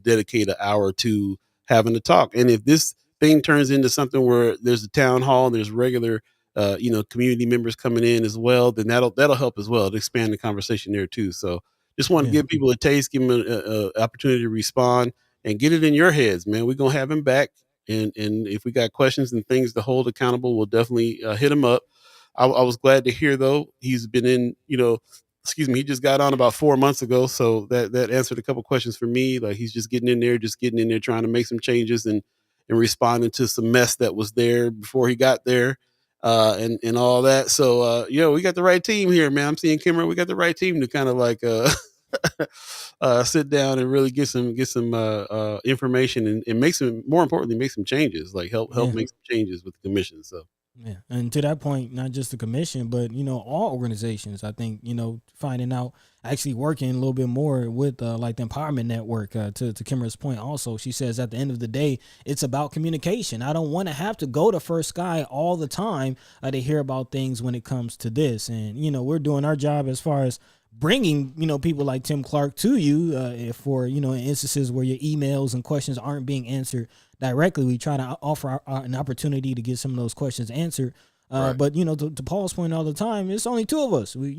dedicate an hour to having a talk. And if this thing turns into something where there's a town hall and there's regular community members coming in as well, then that'll help as well to expand the conversation there too. So just want to give people a taste, give them an opportunity to respond and get it in your heads, man. We're gonna have him back, and if we got questions and things to hold accountable, we'll definitely hit him up. I was glad to hear though he's been in, he just got on about 4 months ago, so that answered a couple questions for me. Like he's just getting in there, trying to make some changes and responding to some mess that was there before he got there, and all that. So we got the right team here, man. I'm seeing Kimmer. We got the right team to kind of like sit down and really get some information and make some changes. Like help make some changes with the commission. So. Yeah, and to that point, not just the commission, but all organizations. I think finding out, actually working a little bit more with like the Empowerment Network. To Kimmer's point, also, she says at the end of the day, it's about communication. I don't want to have to go to First Sky all the time to hear about things when it comes to this, and we're doing our job as far as bringing people like Tim Clark to you for in instances where your emails and questions aren't being answered directly. We try to offer an opportunity to get some of those questions answered. Right. But to Paul's point all the time, it's only two of us. We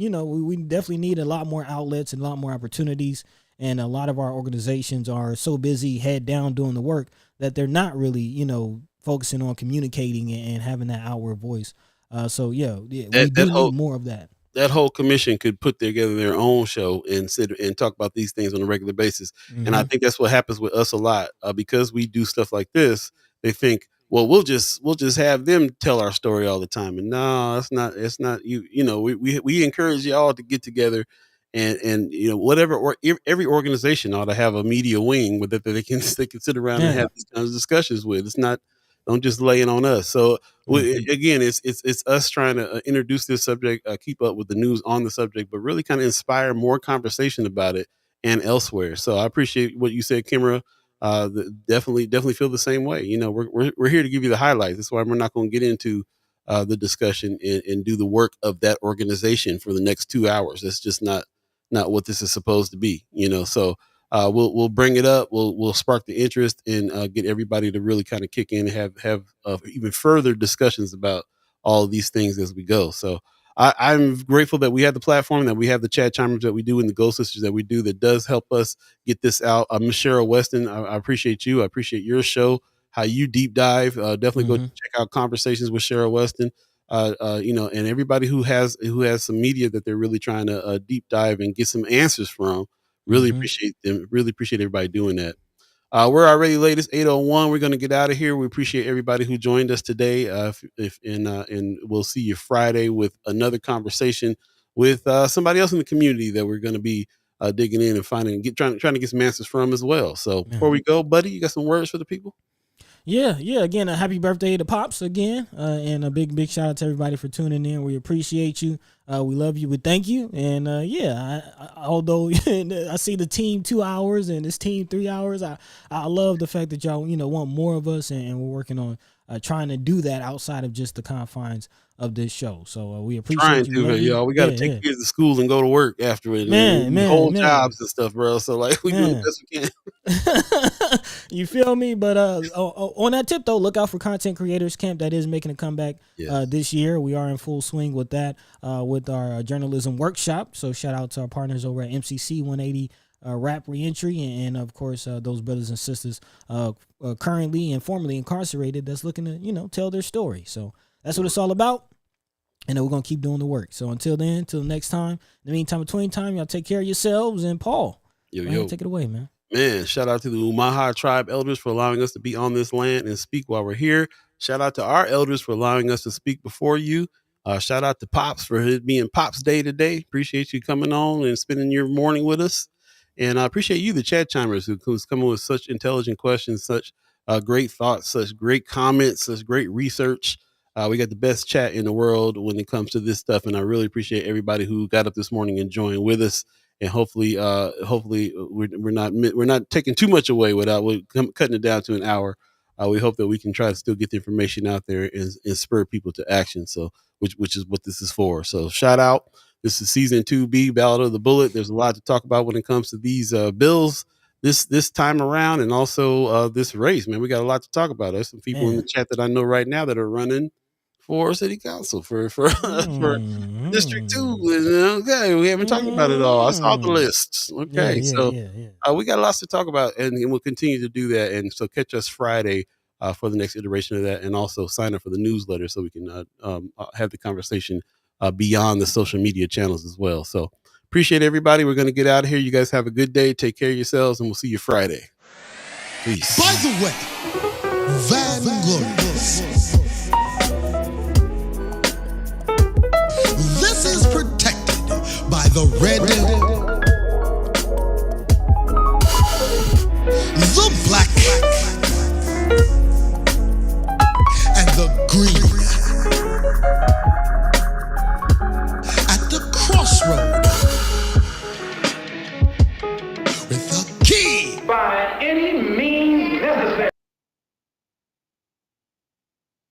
definitely need a lot more outlets and a lot more opportunities. And a lot of our organizations are so busy head down doing the work that they're not really, focusing on communicating and having that outward voice. We need more of that. That whole commission could put together their own show and sit and talk about these things on a regular basis. Mm-hmm. And I think that's what happens with us a lot, because we do stuff like this. They think, well, we'll just have them tell our story all the time. And no, it's not you. We encourage y'all to get together and whatever, or every organization ought to have a media wing with it that they can sit around and have these kinds of discussions with. It's not, don't just lay it on us. So again, it's us trying to introduce this subject, keep up with the news on the subject, but really kind of inspire more conversation about it and elsewhere. So I appreciate what you said, Kimra. Definitely feel the same way. We're here to give you the highlights. That's why we're not going to get into the discussion and do the work of that organization for the next 2 hours. That's just not what this is supposed to be. So. We'll bring it up. We'll spark the interest and get everybody to really kind of kick in and have even further discussions about all of these things as we go. So I'm grateful that we have the platform, that we have the chat chimers that we do, and the Ghost Sisters that we do, that does help us get this out. Miss Cheryl Weston, I appreciate you. I appreciate your show, how you deep dive. Definitely go check out Conversations with Cheryl Weston. And everybody who has some media that they're really trying to deep dive and get some answers from. Really appreciate them. Really appreciate everybody doing that. We're already late. It's 8:01. We're going to get out of here. We appreciate everybody who joined us today. And we'll see you Friday with another conversation with somebody else in the community that we're going to be digging in and finding and trying to get some answers from as well. So before we go, buddy, you got some words for the people? Yeah. Again, a happy birthday to Pops again, and a big shout out to everybody for tuning in. We appreciate you. We love you. We thank you. And although I see the team 2 hours and this team 3 hours, I love the fact that y'all want more of us, and we're working on trying to do that outside of just the confines of this show. So we appreciate you. We got to take kids to school and go to work after it. Man, jobs and stuff, bro. So we do the best we can. You feel me? But on that tip though, look out for Content Creators Camp. That is making a comeback this year. We are in full swing with that, with our journalism workshop. So shout out to our partners over at MCC 180 Rap Reentry, and of course those brothers and sisters currently and formerly incarcerated that's looking to tell their story. So that's what it's all about. And we're going to keep doing the work. So until then, until next time, in the meantime, between time, y'all take care of yourselves. And Paul, take it away, man. Man, shout out to the Umaha tribe elders for allowing us to be on this land and speak while we're here. Shout out to our elders for allowing us to speak before you. Shout out to Pops for it being Pops Day today. Appreciate you coming on and spending your morning with us. And I appreciate you, the chat chimers, who's coming with such intelligent questions, such great thoughts, such great comments, such great research. We got the best chat in the world when it comes to this stuff, and I really appreciate everybody who got up this morning and joined with us. And hopefully, we're not taking too much away without cutting it down to an hour. We hope that we can try to still get the information out there and spur people to action. So, which is what this is for. So, shout out. This is season 2B, Ballot of the Bullet. There's a lot to talk about when it comes to these bills this time around, and also this race. Man, we got a lot to talk about. There's some people in the chat that I know right now that are running for city council for District 2. Okay, we haven't talked about it all. I saw the lists. Okay, we got lots to talk about, and we'll continue to do that. And so catch us Friday for the next iteration of that, and also sign up for the newsletter so we can have the conversation beyond the social media channels as well. So appreciate everybody. We're going to get out of here. You guys have a good day. Take care of yourselves, and we'll see you Friday. Peace. By the way, Vanglorious. This is protected by the red, the black, and the green. At the crossroad, with the key. By any